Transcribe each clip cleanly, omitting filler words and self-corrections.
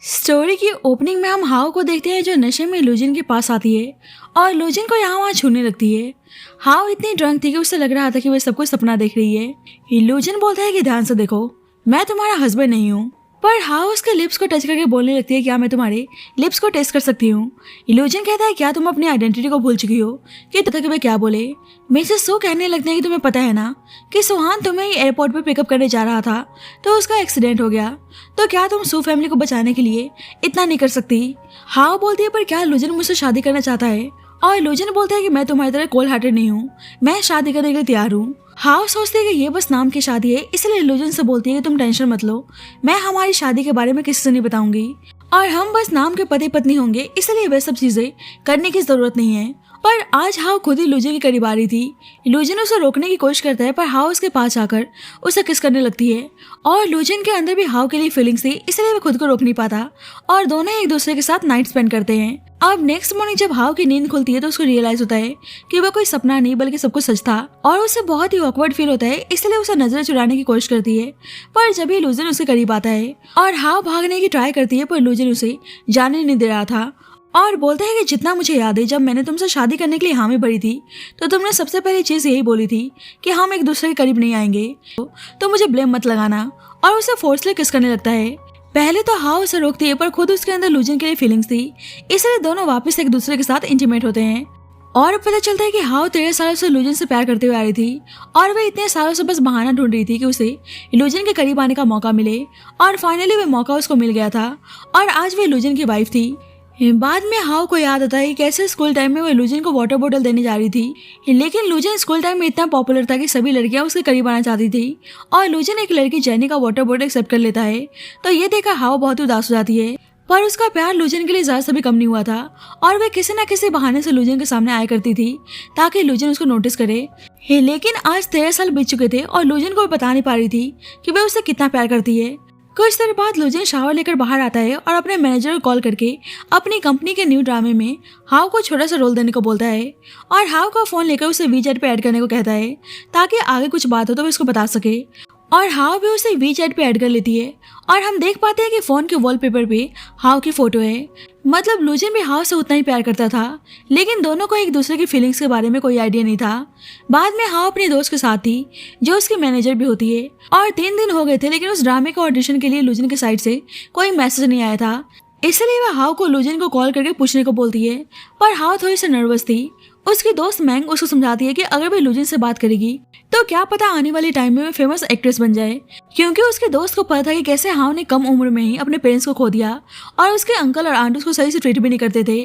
Story की opening में हम हाओ को देखते हैं जो नशे में लूजिन के पास आती है और लूजिन को यहाँ वहाँ छूने लगती है। हाओ इतनी ड्रंक थी कि उसे लग रहा था कि वह सब कुछ सपना देख रही है। लूजिन बोलता है कि ध्यान से देखो, मैं तुम्हारा हस्बैंड नहीं हूँ। पर हाओ उसके लिप्स को टच करके बोलने लगती है, क्या मैं तुम्हारे लिप्स को टेस्ट कर सकती हूँ? इल्यूजन कहता है, क्या तुम अपनी आइडेंटिटी को भूल चुकी हो कि तथा कि वे क्या बोले? मिसेस सो कहने लगते हैं कि तुम्हें पता है ना कि सुहान तुम्हें एयरपोर्ट पे पिकअप करने जा रहा था तो उसका एक्सीडेंट हो गया, तो क्या तुम सू फैमिली को बचाने के लिए इतना नहीं कर सकती? हाओ बोलती है, पर क्या लूजन मुझसे शादी करना चाहता है? और लूजन बोलता है कि मैं तुम्हारी तरह कोल्ड हार्टेड नहीं हूँ, मैं शादी करने के लिए तैयार हूँ। हाओ सोचती है कि ये बस नाम की शादी है, इसलिए लूजन से बोलती है कि तुम टेंशन मत लो, मैं हमारी शादी के बारे में किसी से नहीं बताऊंगी और हम बस नाम के पति पत्नी होंगे, इसलिए वे सब चीजें करने की जरूरत नहीं है। पर आज हाओ खुद ही लूजन के करीब आ रही थी। लूजन उसे रोकने की कोशिश करता है, पर हाओ उसके पास आकर उसे किस करने लगती है और लूजन के अंदर भी हाओ के लिए फीलिंग्स थी, इसलिए वो खुद को रोक नहीं पाता और दोनों एक दूसरे के साथ नाइट स्पेंड करते हैं। अब नेक्स्ट मॉर्निंग जब हाओ की नींद खुलती है तो उसको रियलाइज होता है कि वह कोई सपना नहीं बल्कि सब कुछ सच था और उसे बहुत ही ऑकवर्ड फील होता है, इसलिए उसे नजरें चुराने की कोशिश करती है। पर जब ही लूजन उसके करीब आता है और हाओ भागने की ट्राई करती है, पर लूजन उसे जाने नहीं दे रहा था और बोलता है कि जितना मुझे याद है, जब मैंने तुमसे शादी करने के लिए हामी भरी थी तो तुमने सबसे पहली चीज यही बोली थी कि हम एक दूसरे के करीब नहीं आएंगे, तो मुझे ब्लेम मत लगाना, और उसे फोर्सली किस करने लगता है। पहले तो हाओ उसे रोकती है, पर खुद उसके अंदर लूजन के लिए फीलिंग्स थी, इसलिए दोनों वापस एक दूसरे के साथ इंटीमेट होते हैं। और पता चलता है कि हाओ 13 सालों से लूजन से प्यार करते हुए आ रही थी और वह इतने सालों से बस बहाना ढूंढ रही थी कि उसे लूजन के करीब आने का मौका मिले, और फाइनली वह मौका उसको मिल गया था और आज वह लूजन की वाइफ थी। बाद में हाओ को याद आता है कि कैसे स्कूल टाइम में वह लूजन को वाटर बोतल देने जा रही थी, लेकिन लूजन स्कूल टाइम में इतना पॉपुलर था कि सभी लड़कियां उसके करीब आना चाहती थी और लूजन एक लड़की जेनी का वाटर बोतल एक्सेप्ट कर लेता है, तो ये देखकर हाओ बहुत उदास हो जाती है। पर उसका प्यार लूजन के लिए ज्यादा से भी कम नहीं हुआ था और वह किसी न किसी बहाने से लूजन के सामने आया करती थी ताकि लूजन उसको नोटिस करे। लेकिन आज 13 साल बीत चुके थे और लूजन को बता नहीं पा रही थी कि वह उससे कितना प्यार करती है। कुछ देर बाद लूजन शावर लेकर बाहर आता है और अपने मैनेजर को कॉल करके अपनी कंपनी के न्यू ड्रामे में हाओ को छोटा सा रोल देने को बोलता है और हाओ का फोन लेकर उसे वीचैट पे ऐड करने को कहता है ताकि आगे कुछ बात हो तो वो उसको बता सके, और हाओ भी उसे वीचैट पे ऐड कर लेती है और हम देख पाते हैं कि फोन के वॉलपेपर पे हाओ की फोटो है। मतलब लूजन भी हाओ से उतना ही प्यार करता था, लेकिन दोनों को एक दूसरे की फीलिंग्स के बारे में कोई आइडिया नहीं था। बाद में हाओ अपनी दोस्त के साथ थी जो उसकी मैनेजर भी होती है और 3 दिन हो गए थे, लेकिन उस ड्रामे के ऑडिशन के लिए लूजन की साइड से कोई मैसेज नहीं आया था, इसलिए वह हाओ को लूजन को कॉल करके पूछने को बोलती है। पर हाओ थोड़ी सी नर्वस थी। उसकी दोस्त मैंग उसको समझाती है कि अगर वह लूजन से बात करेगी तो क्या पता आने वाले टाइम में वह फेमस एक्ट्रेस बन जाए, क्योंकि उसके दोस्त को पता था कि कैसे हाओ ने कम उम्र में ही अपने पेरेंट्स को खो दिया और उसके अंकल और आंट उसको सही से ट्रीट भी नहीं करते थे,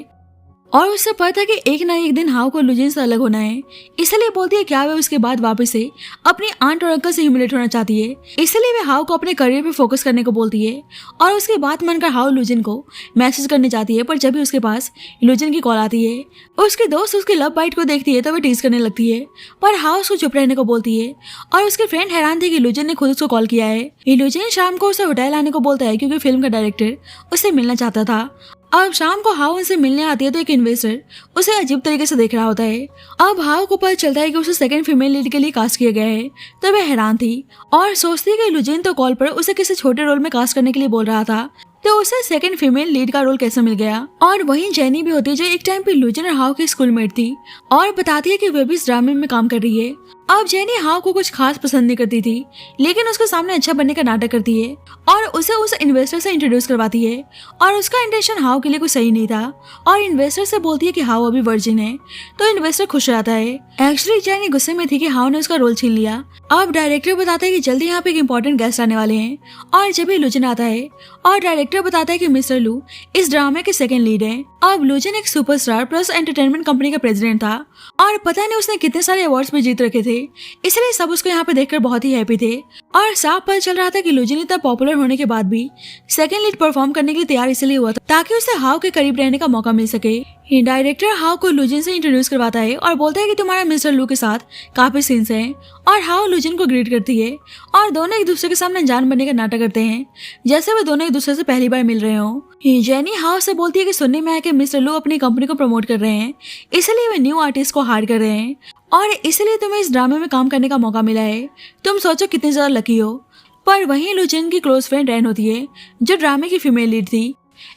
और उससे पता था कि एक ना एक दिन हाओ को लूजन से अलग होना है, इसलिए बोलती है क्या वह उसके बाद वापस से अपनी आंट और अंकल से ह्यूमिलेट होना चाहती है, इसलिए वह हाओ को अपने करियर पे फोकस करने को बोलती है। और उसकी बात मानकर हाओ लूजन को मैसेज करने जाती है, पर जब भी उसके पास लूजन की कॉल आती है उसकी दोस्त उसकी लव बाइट को देखती है तो वह टीज करने लगती है, पर हाओ उसको चुप रहने को बोलती है और उसके फ्रेंड हैरान थे कि लूजन ने खुद उसको कॉल किया है। लूजन शाम को उसे होटल आने को बोलता है क्योंकि फिल्म का डायरेक्टर उससे मिलना चाहता था। अब शाम को हाओ उनसे मिलने आती है तो एक इन्वेस्टर उसे अजीब तरीके से देख रहा होता है। अब हाओ को पता चलता है कि उसे सेकंड फीमेल लीड के लिए कास्ट किया गया है, तो वह हैरान थी और सोचती है कि लूजन तो कॉल पर उसे किसी छोटे रोल में कास्ट करने के लिए बोल रहा था, तो उसे सेकंड फीमेल लीड का रोल कैसे मिल गया। और वहीं जेनी भी होती है जो एक टाइम पे लूजन और हाओ की स्कूलमेट थी और बताती है कि वह भी इस ड्रामे में काम कर रही है। अब जेनी हाओ को कुछ खास पसंद नहीं करती थी, लेकिन उसके सामने अच्छा बनने का नाटक करती है और उसे उस इन्वेस्टर से इंट्रोड्यूस करवाती है, और उसका इंटेंशन हाओ के लिए कुछ सही नहीं था और इन्वेस्टर से बोलती है कि हाओ अभी वर्जिन है, तो इन्वेस्टर खुश हो जाता है। एक्चुअली जेनी गुस्से में थी कि हाओ ने उसका रोल छीन लिया। अब डायरेक्टर बताता है कि जल्दी यहाँ पे एक इम्पोर्टेंट गेस्ट आने वाले हैं, और जब ही लूजन आता है और डायरेक्टर बताता है कि मिस्टर लू इस ड्रामे के सेकंड लीड है। अब लूजन एक सुपरस्टार प्लस एंटरटेनमेंट कंपनी का प्रेसिडेंट था और पता नहीं उसने कितने सारे अवार्ड्स भी जीत रखे थे, इसलिए सब उसको यहाँ पे देखकर बहुत ही हैप्पी थे। और साफ पता चल रहा था कि लूजन इतना पॉपुलर होने के बाद भी सेकंड लीड परफॉर्म करने के लिए तैयार इसलिए हुआ था ताकि उसे हाओ के करीब रहने का मौका मिल सके। डायरेक्टर हाओ को लूजन से इंट्रोड्यूस करवाता है और बोलता है कि तुम्हारा मिस्टर लू के साथ काफी सीन्स हैं, और हाओ लूजन को ग्रीट करती है और दोनों एक दूसरे के सामने अनजान बनने का नाटक करते हैं जैसे वे दोनों एक दूसरे से पहली बार मिल रहे हों। जेनी हाओ से बोलती है कि सुनने में आया कि मिस्टर लू अपनी कंपनी को प्रमोट कर रहे हैं, इसलिए वे न्यू आर्टिस्ट को हायर कर रहे हैं और इसलिए तुम्हें इस ड्रामे में काम करने का मौका मिला है। तुम सोचो कितनी ज्यादा लकी हो। पर वहीं लुजिन की क्लोज फ्रेंड रैन होती है, जो ड्रामे की फीमेल लीड थी।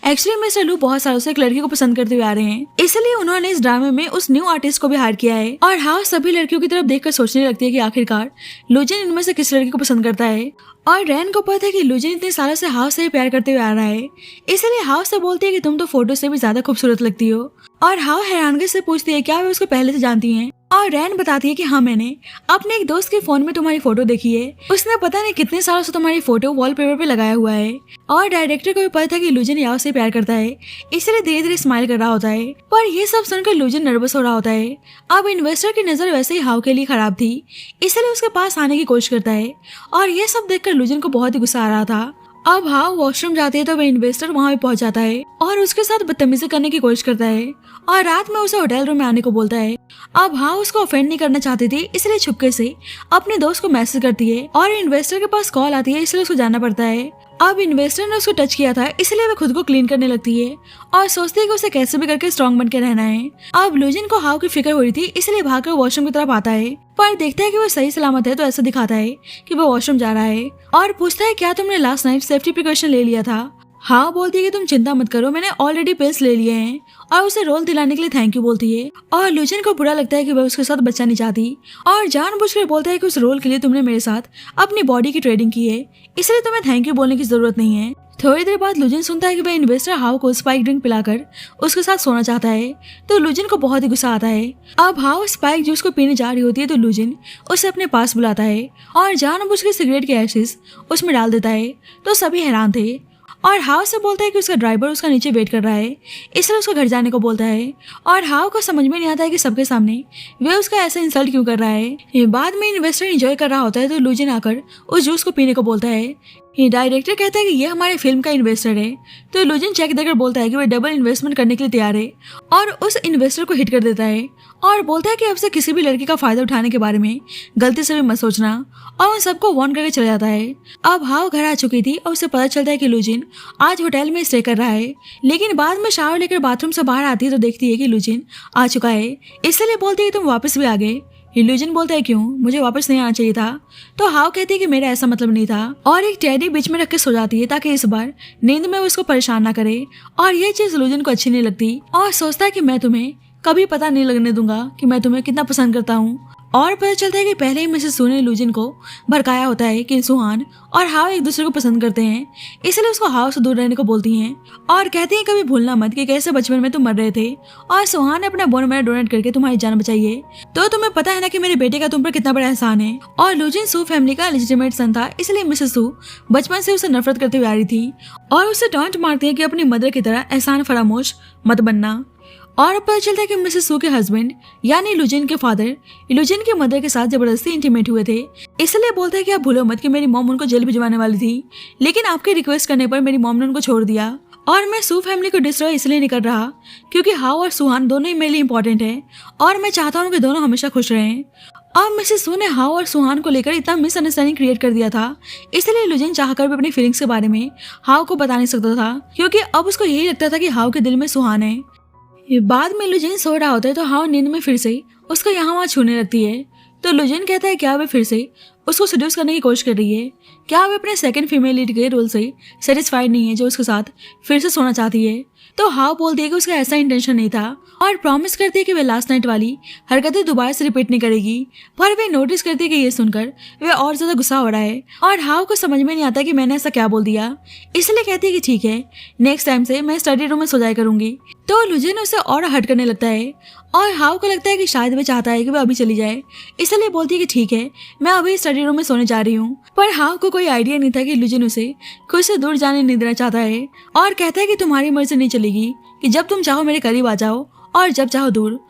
एक्चुअली मिस्टर लू बहुत सालों से एक लड़की को पसंद करते हुए आ रहे हैं, इसलिए उन्होंने इस ड्रामे में उस न्यू आर्टिस्ट को भी हायर किया है। और हाउ सभी लड़कियों की तरफ देखकर सोचने लगती है कि आखिरकार लुजिन इनमें से किस लड़की को पसंद करता है। और रैन को पता है कि लुजिन इतने सालों से हाउ से ही प्यार करते हुए आ रहा है, इसलिए हाउ से बोलती है कि तुम तो फोटो से भी ज्यादा खूबसूरत लगती हो। और हाउ हैरानगी से पूछती है क्या वे उसको पहले से जानती हैं। और रैन बताती है कि हाँ, मैंने अपने एक दोस्त के फोन में तुम्हारी फोटो देखी है, उसने पता नहीं कितने सालों से तुम्हारी फोटो वॉलपेपर पे लगाया हुआ है। और डायरेक्टर को भी पता था कि लुजिन याओ से प्यार करता है, इसलिए धीरे धीरे स्माइल कर रहा होता है। पर ये सब सुनकर लुजिन नर्वस हो रहा होता है। अब इन्वेस्टर की नजर वैसे ही हाउ के लिए खराब थी, इसलिए उसके पास आने की कोशिश करता है। और ये सब देखकर लुजिन को बहुत ही गुस्सा आ रहा था। अब हाउ वॉशरूम जाती है तो वह इन्वेस्टर वहाँ भी पहुंच जाता है और उसके साथ बदतमीजी करने की कोशिश करता है और रात में उसे होटल रूम में आने को बोलता है। अब हाउ उसको ऑफेंड नहीं करना चाहती थी, इसलिए छुपके से अपने दोस्त को मैसेज करती है और इन्वेस्टर के पास कॉल आती है, इसलिए उसको जाना पड़ता है। अब इन्वेस्टर ने उसको टच किया था, इसलिए वह खुद को क्लीन करने लगती है और सोचती है कि उसे कैसे भी करके स्ट्रॉन्ग बन के रहना है। अब लुजिन को हाउ की फिक्र हो रही थी, इसलिए भागकर वॉशरूम की तरफ आता है, पर देखता है कि वो सही सलामत है तो ऐसा दिखाता है कि वो वॉशरूम जा रहा है और पूछता है क्या तुमने लास्ट नाइट सेफ्टी प्रिकॉशन ले लिया था। हाँ बोलती है कि तुम चिंता मत करो, मैंने ऑलरेडी पिल्स ले लिए हैं। और उसे रोल दिलाने के लिए थैंक यू बोलती है और लुजिन को बुरा लगता है कि वह उसके साथ बच्चा नहीं चाहती और जानबूझकर बोलता है कि उस रोल के लिए तुमने मेरे साथ अपनी बॉडी की ट्रेडिंग की है, इसलिए तुम्हें थैंक यू बोलने की जरूरत नहीं है। थोड़ी देर बाद लुजिन सुनता है कि वह इन्वेस्टर हाउ को स्पाइक ड्रिंक पिलाकर उसके साथ सोना चाहता है, तो लुजिन को बहुत ही गुस्सा आता है। अब हाउ स्पाइक जूस को पीने जा रही होती है तो लुजिन उसे अपने पास बुलाता है और जानबूझकर सिगरेट के एशेस उसमें डाल देता है, तो सभी हैरान थे। और हाउ से बोलता है कि उसका ड्राइवर उसका नीचे वेट कर रहा है, इसलिए उसको घर जाने को बोलता है। और हाउ को समझ में नहीं आता है कि सबके सामने वे उसका ऐसा इंसल्ट क्यों कर रहा है। ये बाद में इन्वेस्टर एंजॉय कर रहा होता है तो लुजिन आकर उस जूस को पीने को बोलता है। ये डायरेक्टर कहता है कि ये हमारे फिल्म का इन्वेस्टर है, तो लुजिन चेक देकर बोलता है कि वह डबल इन्वेस्टमेंट करने के लिए तैयार है और उस इन्वेस्टर को हिट कर देता है और बोलता है कि अब से किसी भी लड़की का फायदा उठाने के बारे में गलती से भी मत सोचना, और उन सबको वार्न करके चला जाता है। अब हाउ घर आ चुकी थी और उसे पता चलता है कि लुजिन आज होटल में स्टे कर रहा है, लेकिन बाद में शावर लेकर बाथरूम से बाहर आती है तो देखती है कि लुजिन आ चुका है, इसलिए बोलती है कि तुम वापस भी आ गए। लुजिन बोलता है क्यों, मुझे वापस नहीं आना चाहिए था। तो हाउ कहती है कि मेरा ऐसा मतलब नहीं था और एक टेडी बीच में रख के सो जाती है ताकि इस बार नींद में वो उसको परेशान ना करे। और ये चीज लुजिन को अच्छी नहीं लगती और सोचता है कि मैं तुम्हें कभी पता नहीं लगने दूंगा कि मैं तुम्हें कितना पसंद करता हूँ। और पता चलता है कि पहले ही मिसेस सू ने लुजिन को भड़काया होता है कि सुहान और हाउ एक दूसरे को पसंद करते हैं, इसलिए उसको हाउ से दूर रहने को बोलती हैं और कहती हैं कभी भूलना मत कि कैसे बचपन में तुम मर रहे थे और सुहान ने अपना बोन मैरो डोनेट करके तुम्हारी जान बचाई है, तो तुम्हें पता है ना कि मेरे बेटे का तुम पर कितना बड़ा एहसान है। और लुजिन सू फैमिली का लेजिटिमेट सन था, इसलिए मिसेस सू बचपन से उसे नफरत करते हुए आ रही थी और उसे टॉन्ट मारती है कि अपनी मदर की तरह एहसान फरामोश मत बनना। और पता चलता है कि मिसेस सू के हस्बैंड यानी लुजिन के फादर लुजिन की मदर के साथ जबरदस्ती इंटीमेट हुए थे, इसलिए बोलता है कि आप भूलो मत कि मेरी मॉम उनको जेल भिजवाने वाली थी, लेकिन आपके रिक्वेस्ट करने पर मेरी मॉम ने उनको छोड़ दिया और मैं सू फैमिली को डिस्ट्रॉय इसलिए नहीं कर रहा क्योंकि हाउ और सुहान दोनों ही मेरे लिए इंपॉर्टेंट है और मैं चाहता हूँ कि दोनों हमेशा खुश रहें। अब मिसेस सू ने हाउ और सुहान को लेकर इतना मिसअंडरस्टैंडिंग क्रिएट कर दिया था, इसलिए लुजिन चाहकर भी अपनी फीलिंग्स के बारे में हाउ को बता नहीं सकता था क्योंकि अब उसको यही लगता था कि हाउ के दिल में सुहान है। बाद में लुजिन सो रहा होता है तो हाउ नींद में फिर से उसको यहाँ वहाँ छूने लगती है, तो लुजिन कहता है क्या वे फिर से उसको सेड्यूस करने की कोशिश कर रही है, क्या वे अपने सेकंड फीमेल लीड के रोल से सेटिस्फाइड नहीं है जो उसके साथ फिर से सोना चाहती है। तो हाउ बोलती है कि उसका ऐसा इंटेंशन नहीं था और प्रॉमिस करती है कि वे लास्ट नाइट वाली हरकतें दोबारा से रिपीट नहीं करेगी, पर वे नोटिस करती है कि ये सुनकर वे और ज्यादा गुस्सा हो रहा है और हाउ को समझ में नहीं आता कि मैंने ऐसा क्या बोल दिया, इसलिए कहती है कि ठीक है नेक्स्ट टाइम से मैं स्टडी रूम में सो जाया करूंगी। तो लुजिन उसे और हर्ट करने लगता है और हाउ को लगता है कि शायद वे चाहता है कि वह अभी चली जाए, इसलिए बोलती है कि ठीक है मैं अभी स्टडी रूम में सोने जा रही हूँ। पर हाउ को कोई आइडिया नहीं था कि लुजिन उसे खुद से दूर जाने नहीं देना चाहता है और कहता है कि तुम्हारी मर्जी नहीं चलेगी कि जब तुम चाहो मेरे करीब आ जाओ और जब चाहो दूर,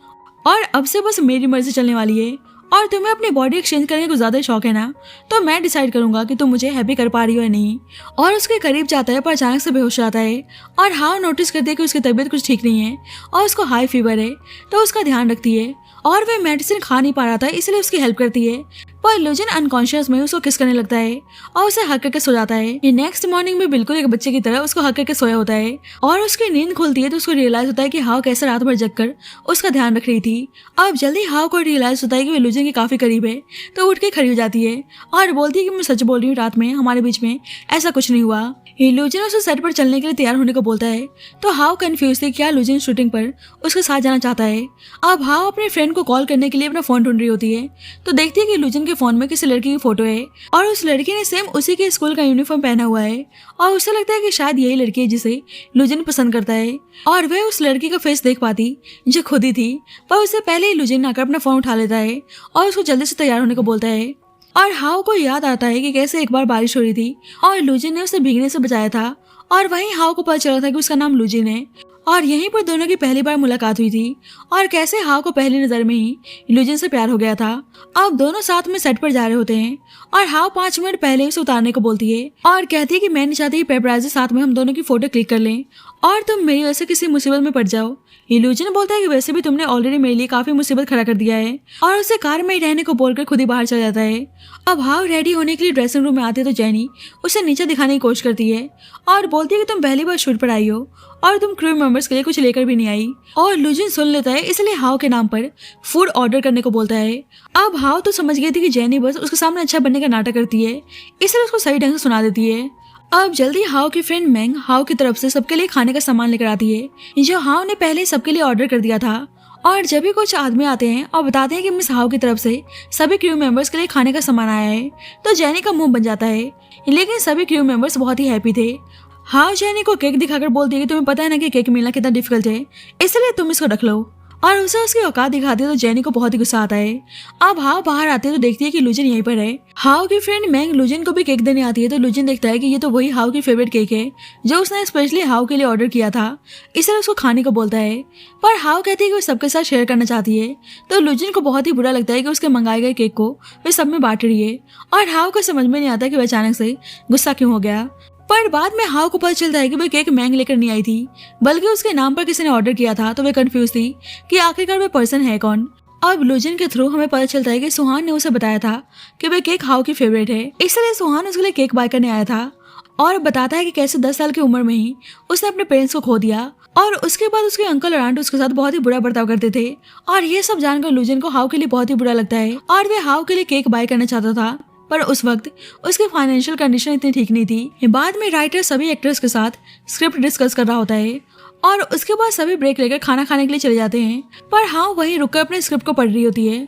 और अब से बस मेरी मर्जी चलने वाली है और तुम्हें अपनी बॉडी एक्सचेंज करने को ज्यादा शौक है ना, तो मैं डिसाइड करूंगा कि तुम मुझे हैप्पी कर पा रही हो या नहीं। और उसके करीब जाता है पर अचानक से बेहोश जाता है और हाउ नोटिस करती है कि उसकी तबीयत कुछ ठीक नहीं है और उसको हाई फीवर है, तो उसका ध्यान रखती है और वह मेडिसिन खा नहीं पा रहा था, इसलिए उसकी हेल्प करती है। पर लुजिन अनकॉन्शियस में उसको किस करने लगता है और उसे हक करके सो जाता है। नेक्स्ट मॉर्निंग में बिल्कुल एक बच्चे की तरह उसको हक करके सोया होता है और उसकी नींद खुलती है तो उसको रियलाइज होता है कि हाव कैसे रात भर जगकर उसका ध्यान रख रही थी। अब जल्दी हाव को रियलाइज होता है कि वो लुजिन के काफी करीब है, तो उठ के खड़ी हो जाती है और बोलती है कि मैं सच बोल रही हूँ, रात में हमारे बीच में ऐसा कुछ नहीं हुआ। लुजिन उसे सेट पर चलने के लिए तैयार होने को बोलता है, तो हाव कंफ्यूज थी क्या लुजिन शूटिंग पर उसके साथ जाना चाहता है। अब हाव अपने फ्रेंड को कॉल करने के लिए अपना फोन ढूंढ रही होती है, तो देखती है कि लुजिन के फोन में किसी लड़की की फोटो है और उस लड़की ने सेम उसी के स्कूल का यूनिफॉर्म पहना हुआ है और उसे लगता है कि शायद यही लड़की है जिसे लुजिन पसंद करता है। और वह उस लड़की का फेस देख पाती जो खुद ही थी, पर उससे पहले ही लुजिन आकर अपना फोन उठा लेता है और उसको जल्दी से तैयार होने को बोलता है। और हाव को याद आता है कि कैसे एक बार बारिश हो रही थी और लुजिन ने उसे भीगने से बचाया था और वहीं हाव को पता चला था कि उसका नाम लुजिन है और यहीं पर दोनों की पहली बार मुलाकात हुई थी और कैसे हाव को पहली नजर में ही लुजिन से प्यार हो गया था। अब दोनों साथ में सेट पर जा रहे होते हैं और हाव 5 मिनट पहले उसे उतारने को बोलती है और कहती है कि मैं नहीं चाहती कि पेपराजी साथ में हम दोनों की फोटो क्लिक कर लें और तुम मेरी वजह से किसी मुसीबत में पड़ जाओ। लुजिन बोलता है कि वैसे भी तुमने ऑलरेडी मेरे लिए काफी मुसीबत खड़ा कर दिया है और उसे कार में ही रहने को बोलकर खुद ही बाहर चला जाता है। अब हाव रेडी होने के लिए ड्रेसिंग रूम में आती है तो जेनी उसे नीचे दिखाने की कोशिश करती है और बोलती है कि तुम पहली बार शूट पर आई हो और तुम क्रू मेंबर्स के लिए कुछ लेकर भी नहीं आई। और लुजिन सुन लेता है, इसलिए हाव के नाम पर फूड ऑर्डर करने को बोलता है। अब हाव तो समझ गई थी कि जेनी बस उसके सामने अच्छा बनने का नाटक करती है, इसलिए उसको सही ढंग से सुना देती है। अब जल्दी हाव की फ्रेंड मैंग हाव की तरफ से सबके लिए खाने का सामान लेकर आती है जो हाव ने पहले सबके लिए ऑर्डर कर दिया था। और जब भी कुछ आदमी आते हैं और बताते हैं कि मिस हाव की तरफ से सभी क्रू मेंबर्स के लिए खाने का सामान आया है, तो जेनी का मुंह बन जाता है। लेकिन सभी क्रू मेंबर्स बहुत ही हैप्पी थे। हाव जेनी को केक दिखाकर बोलती है कि तुम्हें पता है ना कि केक मिलना कितना डिफिकल्ट है, इसलिए तुम इसको रख लो और उसे उसकी औकात दिखाती है तो जेनी को बहुत ही गुस्सा आता है। अब हाव बाहर आती है तो देखती है कि लुजिन यहीं पर है। हाव की फ्रेंड मैंग लुजिन को भी केक देने आती है तो लुजिन देखता है कि ये तो वही हाव की फेवरेट केक है जो उसने स्पेशली हाव के लिए ऑर्डर किया था, इसलिए उसको खाने को बोलता है। पर हाव कहती है कि वो सबके साथ शेयर करना चाहती है, तो लुजिन को बहुत ही बुरा लगता है कि उसके मंगाए गए केक को वे सब में बांट रही है और हाव को समझ में नहीं आता कि वह अचानक से गुस्सा क्यों हो गया। पर बाद में हाव को पता चलता है कि वह केक मैंग लेकर नहीं आई थी, बल्कि उसके नाम पर किसी ने ऑर्डर किया था, तो वह कंफ्यूज थी कि आखिरकार वह पर्सन है कौन। अब लुजिन के थ्रू हमें पता चलता है कि सुहान ने उसे बताया था कि वह केक हाव की फेवरेट है, इसलिए सुहान उसके लिए केक बाय करने आया था और बताता है कि कैसे 10 साल की उम्र में ही उसने अपने पेरेंट्स को खो दिया और उसके बाद उसके अंकल और आंट उसके साथ बहुत ही बुरा बर्ताव करते थे। और ये सब जानकर लुजिन को हाव के लिए बहुत ही बुरा लगता है और वह हाव के लिए केक बाय करना चाहता था, पर उस वक्त उसकी फाइनेंशियल कंडीशन इतनी ठीक नहीं थी। बाद में राइटर सभी एक्टर्स के साथ स्क्रिप्ट डिस्कस कर रहा होता है और उसके बाद सभी ब्रेक लेकर खाना खाने के लिए चले जाते हैं, पर हाव वहीं रुककर अपने स्क्रिप्ट को पढ़ रही होती है।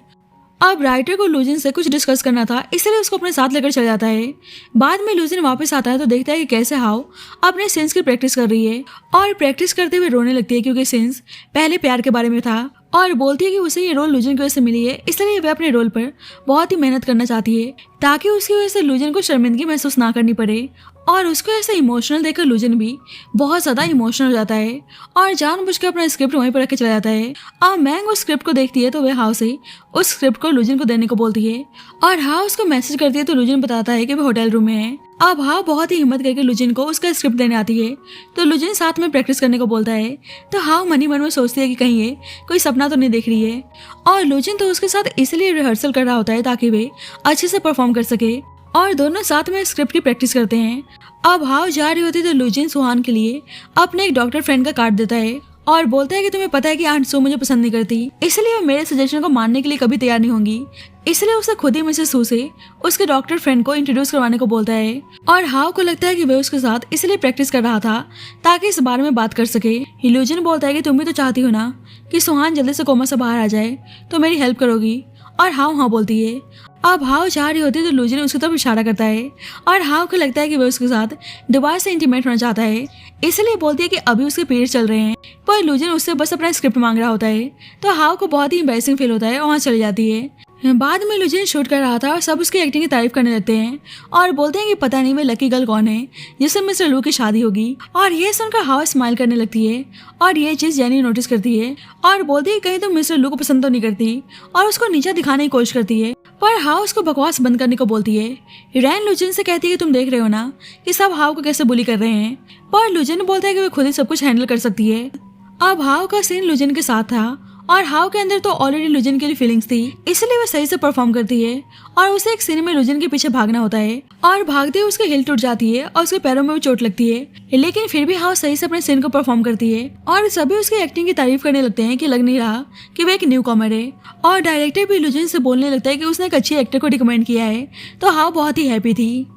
अब राइटर को लुजिन से कुछ डिस्कस करना था, इसलिए उसको अपने साथ लेकर चला जाता है। बाद में लुजिन वापस आता है तो देखता है कि कैसे हाव अपने सीन्स की प्रैक्टिस कर रही है और प्रैक्टिस करते हुए रोने लगती है क्योंकि सीन्स पहले प्यार के बारे में था और बोलती है कि उसे ये रोल लुजिन की वजह से मिली है, इसलिए वह अपने रोल पर बहुत ही मेहनत करना चाहती है ताकि उसकी वजह से लुजिन को शर्मिंदगी महसूस ना करनी पड़े। और उसको ऐसे इमोशनल देखकर लुजिन भी बहुत ज्यादा इमोशनल हो जाता है और जानबूझकर अपना स्क्रिप्ट वहीं पर रख के चला जाता है। अब मैंग उस स्क्रिप्ट को देखती है तो वह हाव से उस स्क्रिप्ट को लुजिन को देने को बोलती है और हाव उसको मैसेज करती है तो लुजिन बताता है कि वह होटल रूम में है। अब हाव बहुत ही हिम्मत करके लुजिन को उसका स्क्रिप्ट देने आती है तो लुजिन साथ में प्रैक्टिस करने को बोलता है, तो हाव मन ही मन में सोचती है कि कहीं ये कोई सपना तो नहीं देख रही है। और लुजिन तो उसके साथ इसलिए रिहर्सल कर रहा होता है ताकि वे अच्छे से परफॉर्म कर सके और दोनों साथ में स्क्रिप्ट की प्रैक्टिस करते हैं। अब हाव जा रही होती तो लुजिन सुहान के लिए अपने एक डॉक्टर फ्रेंड का कार्ड देता है और बोलता है कि तुम्हें पता है कि आंट सू मुझे पसंद नहीं करती, इसलिए वो मेरे सजेशन को मानने के लिए कभी तैयार नहीं होंगी, इसलिए उसे खुद ही मिसेस सू से उसके डॉक्टर फ्रेंड को इंट्रोड्यूस करवाने को बोलता है। और हाव को लगता है कि वह उसके साथ इसलिए प्रैक्टिस कर रहा था ताकि इस बारे में बात कर सके। लुजिन बोलता है कि तुम भी तो चाहती हो ना कि सुहान जल्दी से कोमा से बाहर आ जाए, तो मेरी हेल्प करोगी। और हाव हाँ बोलती है। अब हाव जा रही होती है तो लुजिन उसकी तरफ इशारा करता है और हाव को लगता है कि वह उसके साथ दोबारा से इंटीमेट होना चाहता है, इसलिए बोलती है कि अभी उसके पीरियड चल रहे हैं। पर लुजिन उससे बस अपना स्क्रिप्ट मांग रहा होता है, तो हाव को बहुत ही एम्बैरेसिंग फील होता है और वहाँ चली जाती है। बाद में लुजिन शूट कर रहा था और सब उसकी एक्टिंग की तारीफ करने लगते हैं और बोलते हैं कि पता नहीं वे लकी गर्ल कौन है जिससे मिस्टर लू की शादी होगी। और ये सुनकर हाव स्माइल करने लगती है और ये चीज जेनी नोटिस करती है और बोलती है कहीं तो मिस्टर लू को पसंद तो नहीं करती और उसको नीचा दिखाने की कोशिश करती है, पर हाव उसको बकवास बंद करने को बोलती है। रैन लुजिन से कहती है कि तुम देख रहे हो ना कि सब हाव को कैसे बुली कर रहे हैं, पर लुजिन बोलता है कि वह खुद ही सब कुछ हैंडल कर सकती है। अब हाव का सीन लुजिन के साथ था और हाउ के अंदर तो ऑलरेडी लुजिन के लिए फीलिंग्स थी, इसलिए वो सही से परफॉर्म करती है और उसे एक सीन में लुजिन के पीछे भागना होता है और भागते हुए उसकी हिल टूट जाती है और उसके पैरों में भी चोट लगती है, लेकिन फिर भी हाउ सही से अपने सीन को परफॉर्म करती है और सभी उसकी एक्टिंग की तारीफ करने लगते हैं कि लग नहीं रहा कि वो एक न्यू कॉमर है। और डायरेक्टर भी लुजिन से बोलने लगता है कि उसने एक अच्छी एक्टर को रिकमेंड किया है, तो हाउ बहुत ही हैप्पी थी।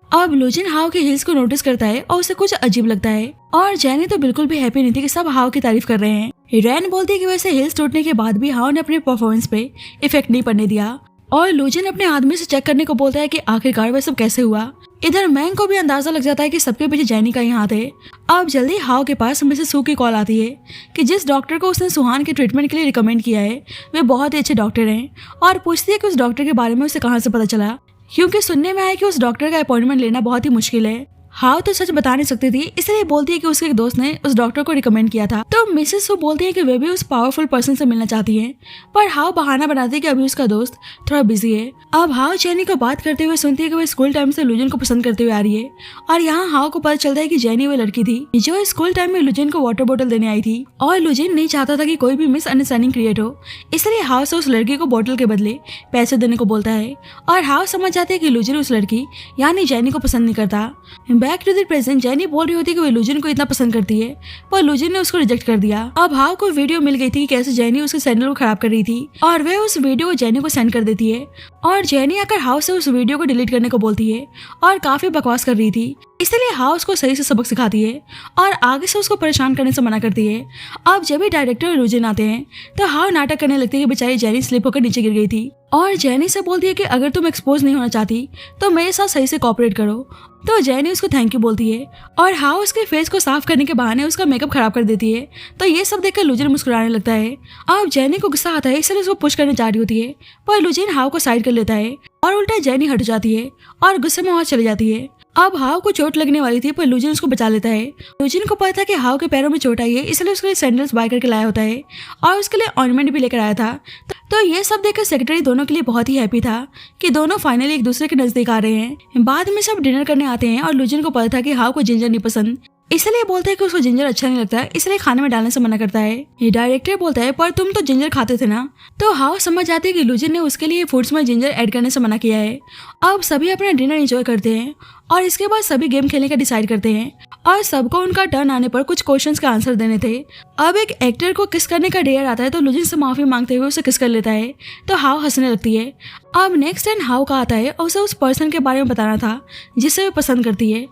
अब लुजिन हाउ के हिल्स को नोटिस करता है और उसे कुछ अजीब लगता है और जेनी तो बिल्कुल भी हैप्पी नहीं थी कि सब हाउ की तारीफ कर रहे हैं। रैन बोलती है कि वैसे हिल्स टूटने के बाद भी हाउ ने अपने परफॉर्मेंस पे इफेक्ट नहीं पड़ने दिया और लुजिन अपने आदमी से चेक करने को बोलता है कि आखिरकार वह सब कैसे हुआ। इधर मैंग को भी अंदाजा लग जाता है कि सबके पीछे जेनी का ही हाथ है। अब जल्दी हाउ के पास मिसेस सू की कॉल आती है कि जिस डॉक्टर को उसने सुहान के ट्रीटमेंट के लिए रिकमेंड किया है वे बहुत ही अच्छे डॉक्टर हैं और पूछती है कि उस डॉक्टर के बारे में उसे कहाँ से पता चला, क्योंकि सुनने में आया कि उस डॉक्टर का अपॉइंटमेंट लेना बहुत ही मुश्किल है। हाउ तो सच बता नहीं सकती थी, इसलिए बोलती है कि उसके एक दोस्त ने उस डॉक्टर को रिकमेंड किया था। तो मिसेस सू बोलती है कि वे भी उस पावरफुल पर्सन से मिलना चाहती हैं, पर हाउ बहाना बनाती है कि अभी उसका दोस्त थोड़ा बिजी है। अब हाउ जेनी को बात करते हुए सुनती है कि वह स्कूल टाइम से लुजिन को पसंद करते हुए आ रही है और यहाँ हाउ को पता चलता है कि जेनी वह लड़की थी जो स्कूल टाइम में लुजिन को वाटर बोतल देने आई थी और लुजिन नहीं चाहता था कि कोई भी मिसअंडरस्टैंडिंग क्रिएट हो, इसलिए हाउ से उस लड़की को बोतल के बदले पैसे देने को बोलता है और हाउ समझ जाती है कि लुजिन उस लड़की यानी जेनी को पसंद नहीं करता। Back to the present Jenny बोल रही होती है कि वो लुजिन को इतना पसंद करती है, पर लुजिन ने उसको रिजेक्ट कर दिया। अब हाउ को वीडियो मिल गई थी कि कैसे जेनी उसके सैंडल को खराब कर रही थी और वह उस वीडियो को जेनी को सेंड कर देती है और जेनी आकर हाउ से उस वीडियो को डिलीट करने को बोलती है और काफी बकवास कर रही थी, इसलिए हाउ उसको सही से सबक सिखाती है और आगे से उसको परेशान करने से मना करती है। अब जब भी डायरेक्टर और लुजिन आते हैं तो हाउ नाटक करने लगती है कि बेचारी जेनी स्लिप होकर नीचे गिर गई थी और जेनी से बोलती है कि अगर तुम एक्सपोज नहीं होना चाहती तो मेरे साथ सही से कोऑपरेट करो। तो जेनी उसको थैंक यू बोलती है और हाउ उसके फेस को साफ करने के बहाने उसका मेकअप खराब कर देती है, तो ये सब देखकर लुजिन मुस्कुराने लगता है। अब जेनी को गुस्सा आता है, इसलिए उसको पुश करने जा रही होती है, पर लुजिन हाउ को साइड कर लेता है और उल्टा जेनी हट जाती है और गुस्से में वहां चली जाती है। अब हाउ को चोट लगने वाली थी पर लुजिन उसको बचा लेता है। लुजिन को पता था कि हाउ के पैरों में चोट आई है, इसलिए उसके लिए सैंडल्स बाय करके लाया होता है और उसके लिए ऑर्नामेंट भी लेकर आया था। तो ये सब देखकर सेक्रेटरी दोनों के लिए बहुत ही हैप्पी था कि दोनों फाइनली एक दूसरे के नजदीक आ रहे हैं। बाद में सब डिनर करने आते हैं और लुजिन को पता था कि हाउ को जिंजर नहीं पसंद, इसलिए बोलता है कि उसको जिंजर अच्छा नहीं लगता, इसलिए खाने में डालने से मना करता है। ये डायरेक्टर बोलता है पर तुम तो जिंजर खाते थे ना, तो हाउ समझ जाती है कि लुजिन ने उसके लिए फूड्स में जिंजर ऐड करने से मना किया है। अब सभी अपना डिनर एंजॉय करते हैं और इसके बाद सभी गेम खेलने का डिसाइड करते हैं और सबको उनका टर्न आने पर कुछ क्वेश्चंस का आंसर देने थे। अब एक एक्टर को किस करने का डेयर आता है तो लुजिन से माफी मांगते हुए उसे किस कर लेता है, तो हाउ हंसने लगती है। अब नेक्स्ट टाइम हाउ का आता है और उसे उस पर्सन के बारे में बताना था जिसे वो पसंद करती है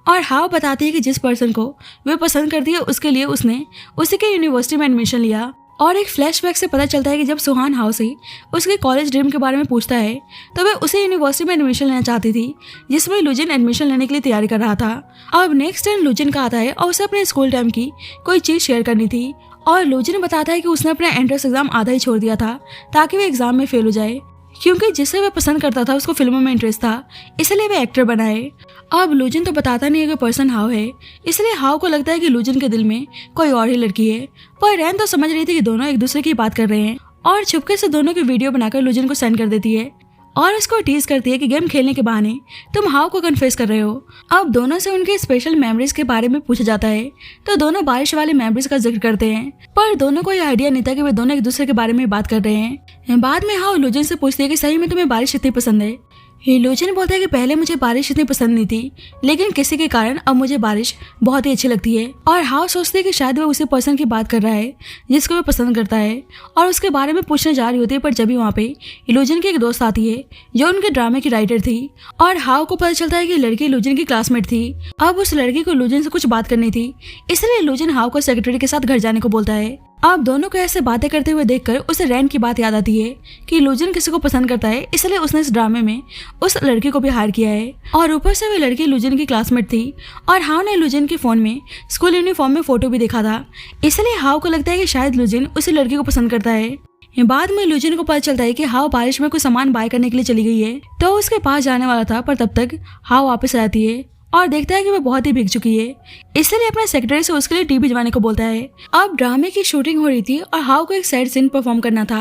और हाउ बताती है कि जिस पर्सन को वे पसंद करती है उसके लिए उसने उसी के यूनिवर्सिटी में एडमिशन लिया। और एक फ्लैशबैक से पता चलता है कि जब सुहान हाउ से उसके कॉलेज ड्रीम के बारे में पूछता है तो वह उसे यूनिवर्सिटी में एडमिशन लेना चाहती थी जिसमें लुजिन एडमिशन लेने के लिए तैयारी कर रहा था। अब नेक्स्ट टाइम लुजिन का आता है और उसे अपने स्कूल टाइम की कोई चीज शेयर करनी थी और लुजिन बताता है कि उसने अपना एंट्रेंस एग्जाम आधा ही छोड़ दिया था ताकि वह एग्जाम में फेल हो जाए, क्योंकि जिसे वह पसंद करता था उसको फिल्मों में इंटरेस्ट था, इसलिए वह एक्टर बना है। अब लुजिन तो बताता नहीं है कि पर्सन हाउ है, इसलिए हाउ को लगता है कि लुजिन के दिल में कोई और ही लड़की है, पर रैन तो समझ रही थी कि दोनों एक दूसरे की बात कर रहे हैं और छुपके से दोनों की वीडियो बनाकर लुजिन को सेंड कर देती है और उसको टीज करती है कि गेम खेलने के बहाने तुम हाउ को कन्फेस कर रहे हो। अब दोनों से उनके स्पेशल मेमोरीज के बारे में पूछा जाता है तो दोनों बारिश वाले मेमोरीज का जिक्र करते हैं, पर दोनों को यह आइडिया नहीं था कि वे दोनों एक दूसरे के बारे में बात कर रहे हैं। बाद में हाउ लुजिन से पूछती है कि सही में तुम्हें बारिश इतनी पसंद है। लुजिन बोलता है कि पहले मुझे बारिश इतनी पसंद नहीं थी, लेकिन किसी के कारण अब मुझे बारिश बहुत ही अच्छी लगती है। और हाउ सोचती है कि शायद वो उसी पर्सन की बात कर रहा है जिसको वो पसंद करता है और उसके बारे में पूछने जा रही होती है, पर जब भी वहाँ पे लुजिन की एक दोस्त आती है जो उनके ड्रामे की राइटर थी और हाउ को पता चलता है कि लड़की लुजिन की क्लासमेट थी। अब उस लड़की को लुजिन से कुछ बात करनी थी, इसलिए लुजिन हाउ को सेक्रेटरी के साथ घर जाने को बोलता है। अब दोनों को ऐसे बातें करते हुए देखकर उसे रैन की बात याद आती है कि लुजिन किसी को पसंद करता है, इसलिए उसने इस ड्रामे में उस लड़की को भी हायर किया है और ऊपर से वह लड़की लुजिन की क्लासमेट थी और हाउ ने लुजिन के फोन में स्कूल यूनिफॉर्म में फोटो भी देखा था, इसलिए हाउ को लगता है कि शायद लुजिन उसी लड़की को पसंद करता है। बाद में लुजिन को पता चलता है कि हाउ बारिश में कुछ सामान बाय करने के लिए चली गई है, तो उसके पास जाने वाला था, पर तब तक हाउ वापस आ जाती है और देखता है कि वह बहुत ही भीग चुकी है, इसलिए अपने सेक्रेटरी से उसके लिए टी भिजवाने को बोलता है। अब ड्रामे की शूटिंग हो रही थी और हाउ को एक सैड सीन परफॉर्म करना था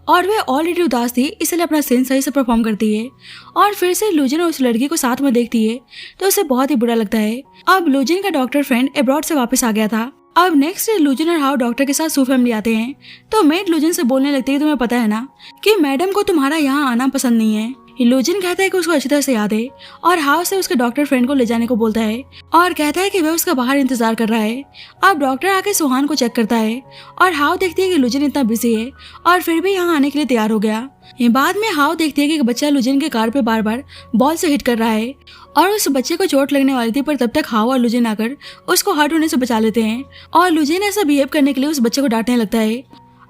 और वह ऑलरेडी उदास थी, इसलिए अपना सीन सही से परफॉर्म करती है और फिर से लुजिन उस लड़की को साथ में देखती है तो उसे बहुत ही बुरा लगता है। अब लुजिन का डॉक्टर फ्रेंड अब्रॉड से वापस आ गया था अब नेक्स्ट डे लुजिन और हाउ डॉक्टर के साथ सू फैमिली आते हैं तो मेड लुजिन से बोलने लगती है कि तुम्हें पता है ना कि मैडम को तुम्हारा यहाँ आना पसंद नहीं है। लुजिन कहता है कि उसको अच्छी तरह से याद है और हाउ से उसके डॉक्टर फ्रेंड को ले जाने को बोलता है और कहता है कि वह उसका बाहर इंतजार कर रहा है। अब डॉक्टर आके सुहान को चेक करता है और हाउ देखती है कि लुजिन इतना बिजी है और फिर भी यहाँ आने के लिए तैयार हो गया। बाद में हाउ देखती है कि एक बच्चा लुजिन के कार पे बार बार बॉल से हिट कर रहा है और उस बच्चे को चोट लगने वाली थी, पर तब तक हाउ और लुजिन आकर उसको हर्ट होने से बचा लेते हैं और लुजिन ऐसा बिहेव करने के लिए उस बच्चे को डांटने लगता है।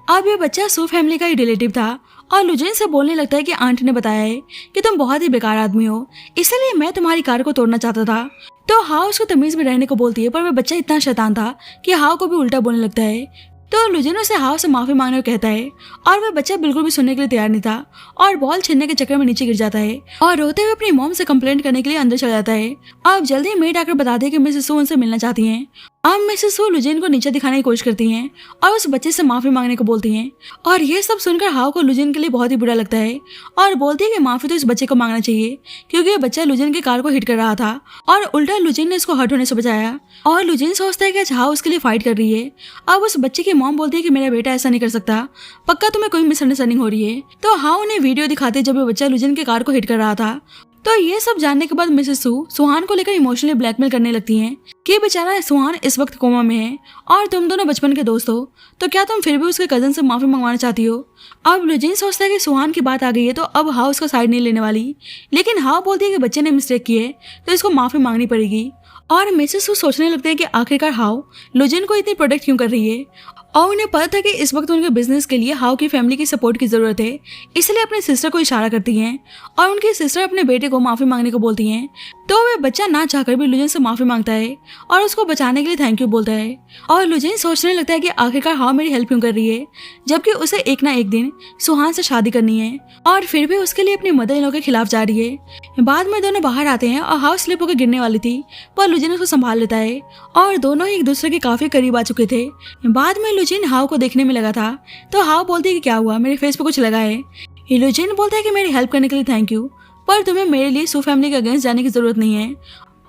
अब ये बच्चा सू फैमिली का ही रिलेटिव था और लुजिन से बोलने लगता है कि आंटी ने बताया है कि तुम बहुत ही बेकार आदमी हो, इसलिए मैं तुम्हारी कार को तोड़ना चाहता था। तो हाउ उसको तमीज में रहने को बोलती है, पर वह बच्चा इतना शैतान था कि हाउ को भी उल्टा बोलने लगता है। तो लुजिन उसे हाउ से माफी मांगने को कहता है और वह बच्चा बिल्कुल भी सुनने के लिए तैयार नहीं था और बॉल छीनने के चक्कर में नीचे गिर जाता है और रोते हुए अपनी मॉम से कंप्लेंट करने के लिए अंदर चला जाता है। अब जल्दी मेड आकर बताते हैं कि मिसेस सू उनसे मिलना चाहती हैं। अब मिसेस सू लुजिन को नीचे दिखाने की कोशिश करती हैं और उस बच्चे से माफी मांगने को बोलती हैं और ये सब सुनकर हाउ को लुजिन के लिए बहुत ही बुरा लगता है और बोलती है कि माफी तो इस बच्चे को मांगना चाहिए क्योंकि ये बच्चा लुजिन की कार को हिट कर रहा था और उल्टा लुजिन ने इसको हर्ट होने से बचाया। और लुजिन सोचता है कि आज हाउ उसके लिए फाइट कर रही है। अब उस बच्चे की मॉम बोलती है कि मेरा बेटा ऐसा नहीं कर सकता, पक्का तुम्हें कोई मिसअंडरस्टैंडिंग हो रही है। तो हाउ उन्हें वीडियो दिखाते जब ये बच्चा लुजिन के कार को हिट कर रहा था। तो ये सब जानने के बाद मिसेस सू सुहान को लेकर इमोशनली ब्लैकमेल करने लगती हैं कि बेचारा सुहान इस वक्त कोमा में है और तुम दोनों बचपन के दोस्त हो, तो क्या तुम फिर भी उसके कजन से माफी मंगवाना चाहती हो। अब लुजिन सोचता है कि सुहान की बात आ गई है तो अब हाउ उसका साइड नहीं लेने वाली, लेकिन हाउ बोलती है कि बच्चे ने मिस्टेक की है तो इसको माफी मांगनी पड़ेगी। और मिसेस सू सोचने लगते हैं कि आखिरकार हाउ लुजिन को इतनी प्रोटेक्ट क्यों कर रही है और उन्हें पता था कि इस वक्त उनके बिजनेस के लिए हाउ की फैमिली की सपोर्ट की जरूरत है, इसलिए अपने सिस्टर को इशारा करती हैं और उनकी सिस्टर अपने बेटे को माफी मांगने को बोलती हैं। तो वह बच्चा ना चाहकर भी लुजिन से माफी मांगता है और उसको बचाने के लिए थैंक यू बोलता है। और लुजिन सोचने लगता है कि आखिरकार हाउ मेरी हेल्प क्यों कर रही है जबकि उसे एक ना एक दिन सुहान से शादी करनी है और फिर भी उसके लिए अपनी मदर इन लॉ के खिलाफ जा रही है। बाद में दोनों बाहर आते हैं और हाउ स्लिप होकर गिरने वाली थी पर लुजिन उसको संभाल लेता है और दोनों एक दूसरे के काफी करीब आ चुके थे। बाद में लुजिन हाउ को देखने में लगा था तो हाउ बोलती है कि क्या हुआ, मेरे फेस पे कुछ लगा है। लुजिन बोलता है कि मेरी हेल्प करने के लिए थैंक यू, पर तुम्हें मेरे लिए सू फैमिली के अगेंस्ट जाने की जरूरत नहीं है।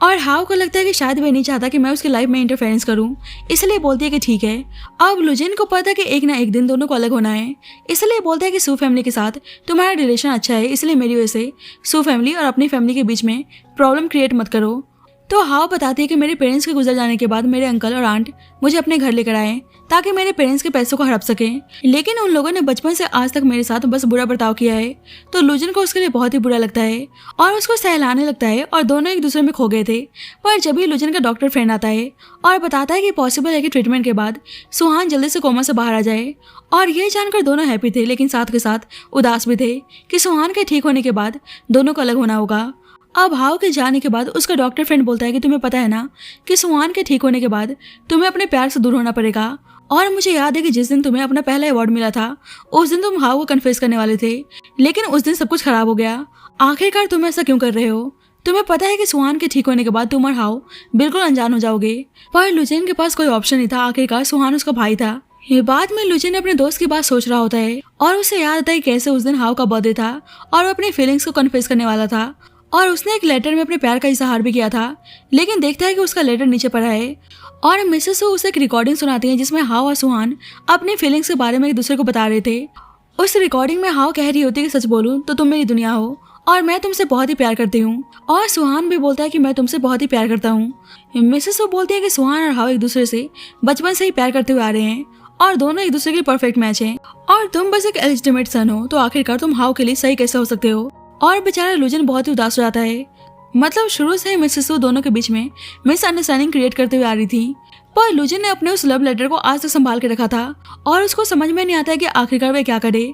और हाउ को लगता है कि शायद वह नहीं चाहता कि मैं उसकी लाइफ में इंटरफेरेंस करूं, इसलिए बोलती है कि ठीक है। अब लुजिन को पता है कि एक ना एक दिन दोनों को अलग होना है, इसलिए बोलता है कि सू फैमिली के साथ तुम्हारा रिलेशन अच्छा है, इसलिए मेरी वजह से सू फैमिली और अपनी फैमिली के बीच में प्रॉब्लम क्रिएट मत करो। तो हाउ बताती है कि मेरे पेरेंट्स के गुजर जाने के बाद मेरे अंकल और आंट मुझे अपने घर लेकर आए ताकि मेरे पेरेंट्स के पैसों को हड़प सकें, लेकिन उन लोगों ने बचपन से आज तक मेरे साथ बस बुरा बर्ताव किया है। तो लुजिन को उसके लिए बहुत ही बुरा लगता है और उसको सहलाने लगता है और दोनों एक दूसरे में खो गए थे। पर जब भी लुजिन का डॉक्टर फ्रेंड आता है और बताता है कि पॉसिबल है कि ट्रीटमेंट के बाद सुहान जल्दी से कोमा से बाहर आ जाए, और ये जानकर दोनों हैप्पी थे लेकिन साथ के साथ उदास भी थे कि सुहान के ठीक होने के बाद दोनों को अलग होना होगा। अब हाउ के जाने के बाद उसका डॉक्टर फ्रेंड बोलता है कि तुम्हें पता है ना कि सुहान के ठीक होने के बाद तुम्हें अपने प्यार से दूर होना पड़ेगा, और मुझे याद है कि जिस दिन तुम्हें अपना पहला अवार्ड मिला था उस दिन तुम हाउ को कन्फेस करने वाले थे, लेकिन उस दिन सब कुछ खराब हो गया। आखिरकार तुम ऐसा क्यों कर रहे हो? तुम्हें पता है कि सुहान के ठीक होने के बाद तुम और हाउ बिल्कुल अनजान हो जाओगे। पर लुजिन के पास कोई ऑप्शन नहीं था, आखिरकार सुहान उसका भाई था। ये बाद में लुजिन अपने दोस्त की बात सोच रहा होता है और उसे याद आता है कैसे उस दिन हाउ का बर्थडे था और वो अपनी फीलिंग्स को कन्फेस करने वाला था और उसने एक लेटर में अपने प्यार का इजहार भी किया था, लेकिन देखता है कि उसका लेटर नीचे पड़ा है और मिसेस सू उसे एक रिकॉर्डिंग सुनाती है जिसमें हाउ और सुहान अपने फीलिंग्स के बारे में एक दूसरे को बता रहे थे। उस रिकॉर्डिंग में हाउ कह रही होती है कि सच बोलूं तो तुम मेरी दुनिया हो और मैं तुमसे बहुत ही प्यार करती हूँ, और सुहान भी बोलता है कि मैं तुमसे बहुत ही प्यार करता हूँ। मिसेस सू बोलती है कि सुहान और हाउ एक दूसरे से बचपन से ही प्यार करते हुए आ रहे हैं और दोनों एक दूसरे के परफेक्ट मैच हैं और तुम बस एक एलिजिटिमेट सन हो, तो आखिरकार तुम हाउ के लिए सही कैसे हो सकते हो। और बेचारा लुजिन बहुत ही उदास हो जाता है। मतलब शुरू से ही मिसेस सू दोनों के बीच में मिसअंडरस्टैंडिंग क्रिएट करते हुए आ रही थी, पर लुजिन ने अपने उस लव लेटर को आज तक संभाल के रखा था और उसको समझ में नहीं आता है कि आखिरकार वह क्या करे।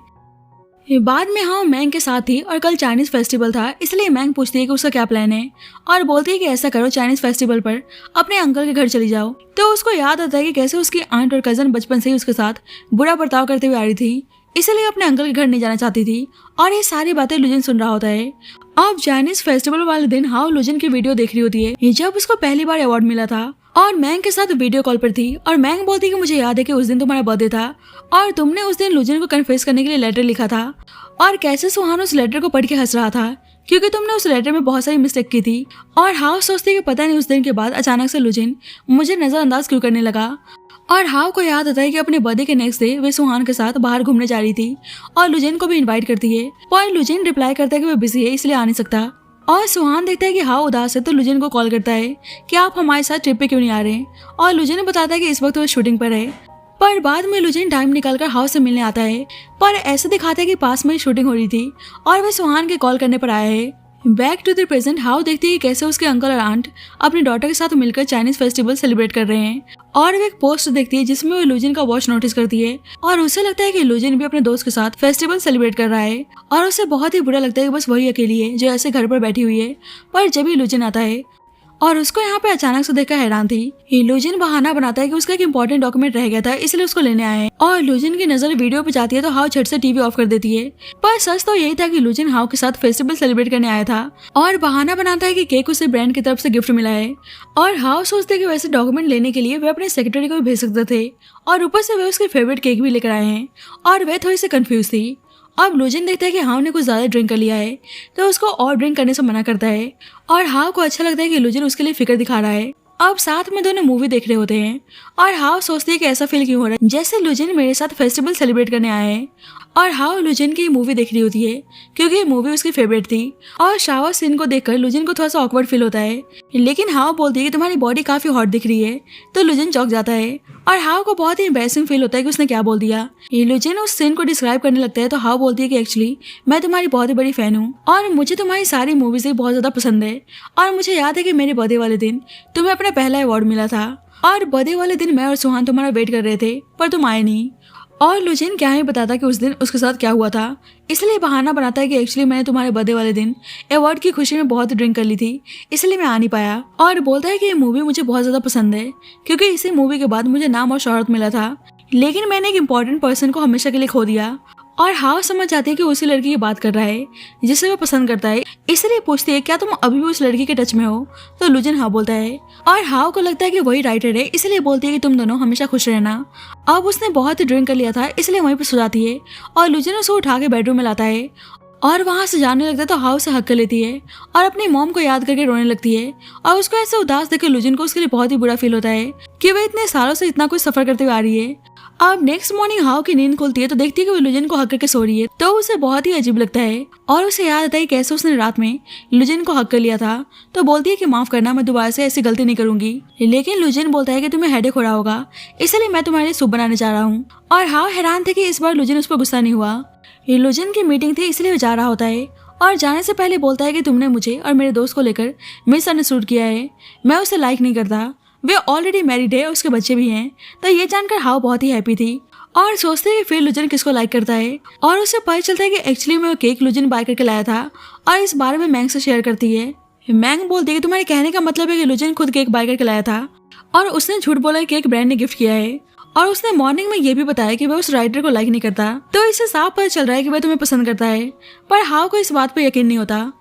बाद में हाँ मैंग के साथ थी और कल चाइनीज फेस्टिवल था, इसलिए मैंग पूछती है कि उसका क्या प्लान है और बोलती है कि ऐसा करो चाइनीज फेस्टिवल पर अपने अंकल के घर चली जाओ। तो उसको याद आता है कि कैसे उसकी आंट और कजन बचपन से ही उसके साथ बुरा बर्ताव करते हुए आ रही थी, इसलिए अपने अंकल के घर नहीं जाना चाहती थी, और ये सारी बातें लुजिन सुन रहा होता है। अब चाइनीज फेस्टिवल वाले दिन हाउ लुजिन की वीडियो देख रही होती है जब उसको पहली बार अवार्ड मिला था और मैंग के साथ वीडियो कॉल पर थी, और मैंग बोलती कि मुझे याद है कि उस दिन तुम्हारा बर्थडे था और तुमने उस दिन लुजिन को कन्फेस करने के लिए लेटर लिखा था, और कैसे सुहान उस लेटर को पढ़ के हंस रहा था क्योंकि तुमने उस लेटर में बहुत सारी मिस्टेक की थी। और हाउ सोचती कि पता नहीं उस दिन के बाद अचानक से लुजिन मुझे नजरअंदाज क्यों करने लगा। और हाव को याद आता है कि अपने बर्थडे के नेक्स्ट डे वे सुहान के साथ बाहर घूमने जा रही थी और लुजिन को भी इनवाइट करती है, पर लुजिन रिप्लाई करता है कि वह बिजी है इसलिए आ नहीं सकता। और सुहान देखता है कि हाव उदास है तो लुजिन को कॉल करता है कि आप हमारे साथ ट्रिप पे क्यों नहीं आ रहे, और लुजिन बताता है कि इस वक्त वो शूटिंग पर है। पर बाद में लुजिन टाइम निकालकर हाव से मिलने आता है, पर ऐसे दिखाता है कि पास में ही शूटिंग हो रही थी और वह सुहान के कॉल करने पर आया है। बैक टू द प्रेजेंट, हाव देखती है कि कैसे उसके अंकल और आंट अपनी डॉटर के साथ मिलकर चाइनीज फेस्टिवल सेलिब्रेट कर रहे हैं, और वो एक पोस्ट देखती है जिसमें वो लुजिन का वॉच नोटिस करती है और उसे लगता है कि लुजिन भी अपने दोस्त के साथ फेस्टिवल सेलिब्रेट कर रहा है, और उसे बहुत ही बुरा लगता है कि बस वही अकेली है जो ऐसे घर पर बैठी हुई है। पर जब ही लुजिन आता है और उसको यहाँ पे अचानक से देखकर हैरान थी। लुजिन बहाना बनाता है कि उसका एक इम्पोर्टेंट डॉक्यूमेंट रह गया था इसलिए उसको लेने आए, और लुजिन की नजर वीडियो पे जाती है तो हाव झट से टीवी ऑफ कर देती है। पर सच तो यही था कि लुजिन हाव के साथ फेस्टिवल सेलिब्रेट करने आया था और बहाना बनाता है कि केक उसे ब्रांड की तरफ से गिफ्ट मिला है, और हाव सोचते कि वैसे डॉक्यूमेंट लेने के लिए वे अपने सेक्रेटरी को भी भेज सकते थे, और ऊपर से वे उसके फेवरेट केक भी लेकर आए हैं, और वे थोड़ी सी कंफ्यूज थी। अब लुजिन देखता है कि हाव ने कुछ ज्यादा ड्रिंक कर लिया है तो उसको और ड्रिंक करने से मना करता है, और हाव को अच्छा लगता है कि लुजिन उसके लिए फिक्र दिखा रहा है। अब साथ में दोनों मूवी देख रहे होते हैं और हाव सोचती है कि ऐसा फील क्यों हो रहा है जैसे लुजिन मेरे साथ फेस्टिवल सेलिब्रेट करने आया है, और हाव लुजिन की मूवी देख रही होती है क्योंकि ये मूवी उसकी फेवरेट थी। और शावर सीन को देखकर लुजिन को थोड़ा सा ऑकवर्ड फील होता है, लेकिन हाव बोलती है कि तुम्हारी बॉडी काफी हॉट दिख रही है, तो लुजिन चौंक जाता है और हाव को बहुत ही एम्बैरेसिंग फील होता है कि उसने क्या बोल दिया। लुजिन उस सीन को डिस्क्राइब करने लगता है तो हाव बोलती है कि एक्चुअली मैं तुम्हारी बहुत ही बड़ी फैन हूँ और मुझे तुम्हारी सारी मूवीज बहुत ज्यादा पसंद है, और मुझे याद है कि मेरे बर्थडे वाले दिन तुम्हें अपना पहला अवार्ड मिला था, और बर्थडे वाले दिन मैं और सुहान तुम्हारा वेट कर रहे थे पर तुम आए नहीं। और लुजिन क्या ही बताता कि उस दिन उसके साथ क्या हुआ था, इसलिए बहाना बनाता है कि एक्चुअली मैंने तुम्हारे बर्थडे वाले दिन अवार्ड की खुशी में बहुत ड्रिंक कर ली थी इसलिए मैं आ नहीं पाया, और बोलता है कि ये मूवी मुझे बहुत ज्यादा पसंद है क्योंकि इसी मूवी के बाद मुझे नाम और शोहरत मिला था, लेकिन मैंने एक इम्पोर्टेंट पर्सन को हमेशा के लिए खो दिया। और हाव समझ जाती है कि उसी लड़की की बात कर रहा है जिसे वो पसंद करता है, इसलिए पूछती है क्या तुम अभी भी उस लड़की के टच में हो, तो लुजिन हाँ बोलता है, और हाव को लगता है कि वही राइटर है इसलिए बोलती है कि तुम दोनों हमेशा खुश रहना। अब उसने बहुत ही ड्रिंक कर लिया था इसलिए वहीं पर सो जाती है, और लुजिन उसे उठा के बेडरूम में लाता है और वहां से जाने लगता है तो हाव से हक कर लेती है और अपनी मॉम को याद करके रोने लगती है, और उसको ऐसे उदास देखकर लुजिन को उसके लिए बहुत ही बुरा फील होता है कि वह इतने सालों से इतना कुछ सफर करते हुए आ रही है। अब नेक्स्ट मॉर्निंग हाव की नींद खुलती है तो देखती है कि वो लुजिन को हक करके सो रही है, तो उसे बहुत ही अजीब लगता है और उसे याद आता है कैसे उसने रात में लुजिन को हक कर लिया था, तो बोलती है कि माफ करना मैं दोबारा से ऐसी गलती नहीं करूंगी, लेकिन लुजिन बोलता है कि तुम्हें हेडेक हो रहा होगा इसलिए मैं तुम्हारे लिए सूप बनाने जा रहा हूँ, और हाव हैरान थे कि इस बार लुजिन उस पर गुस्सा नहीं हुआ। लुजिन की मीटिंग थी इसलिए वो जा रहा होता है और जाने से पहले बोलता है कि तुमने मुझे और मेरे दोस्त को लेकर मिसअंडरस्टूड किया है, मैं उसे लाइक नहीं करता, वे ऑलरेडी मैरिड है और उसके बच्चे भी हैं। तो ये जानकर हाव बहुत ही हैप्पी थी और सोचते हैं कि फिर लुजिन किसको लाइक करता है, और उसे पता चलता है कि एक्चुअली में वो केक लुजिन बाय करके लाया था और इस बारे में मैंग से शेयर करती है। मैंग बोलती है कि तुम्हारे कहने का मतलब है कि लुजिन खुद केक बाय करके लाया था और उसने झूठ बोला कि केक ब्रांड ने गिफ्ट किया है, और उसने मॉर्निंग में ये भी बताया कि वह उस राइटर को लाइक नहीं करता, तो इससे साफ पता चल रहा है कि वह तुम्हें पसंद करता है। पर हाव को इस बात पर यकीन नहीं होता,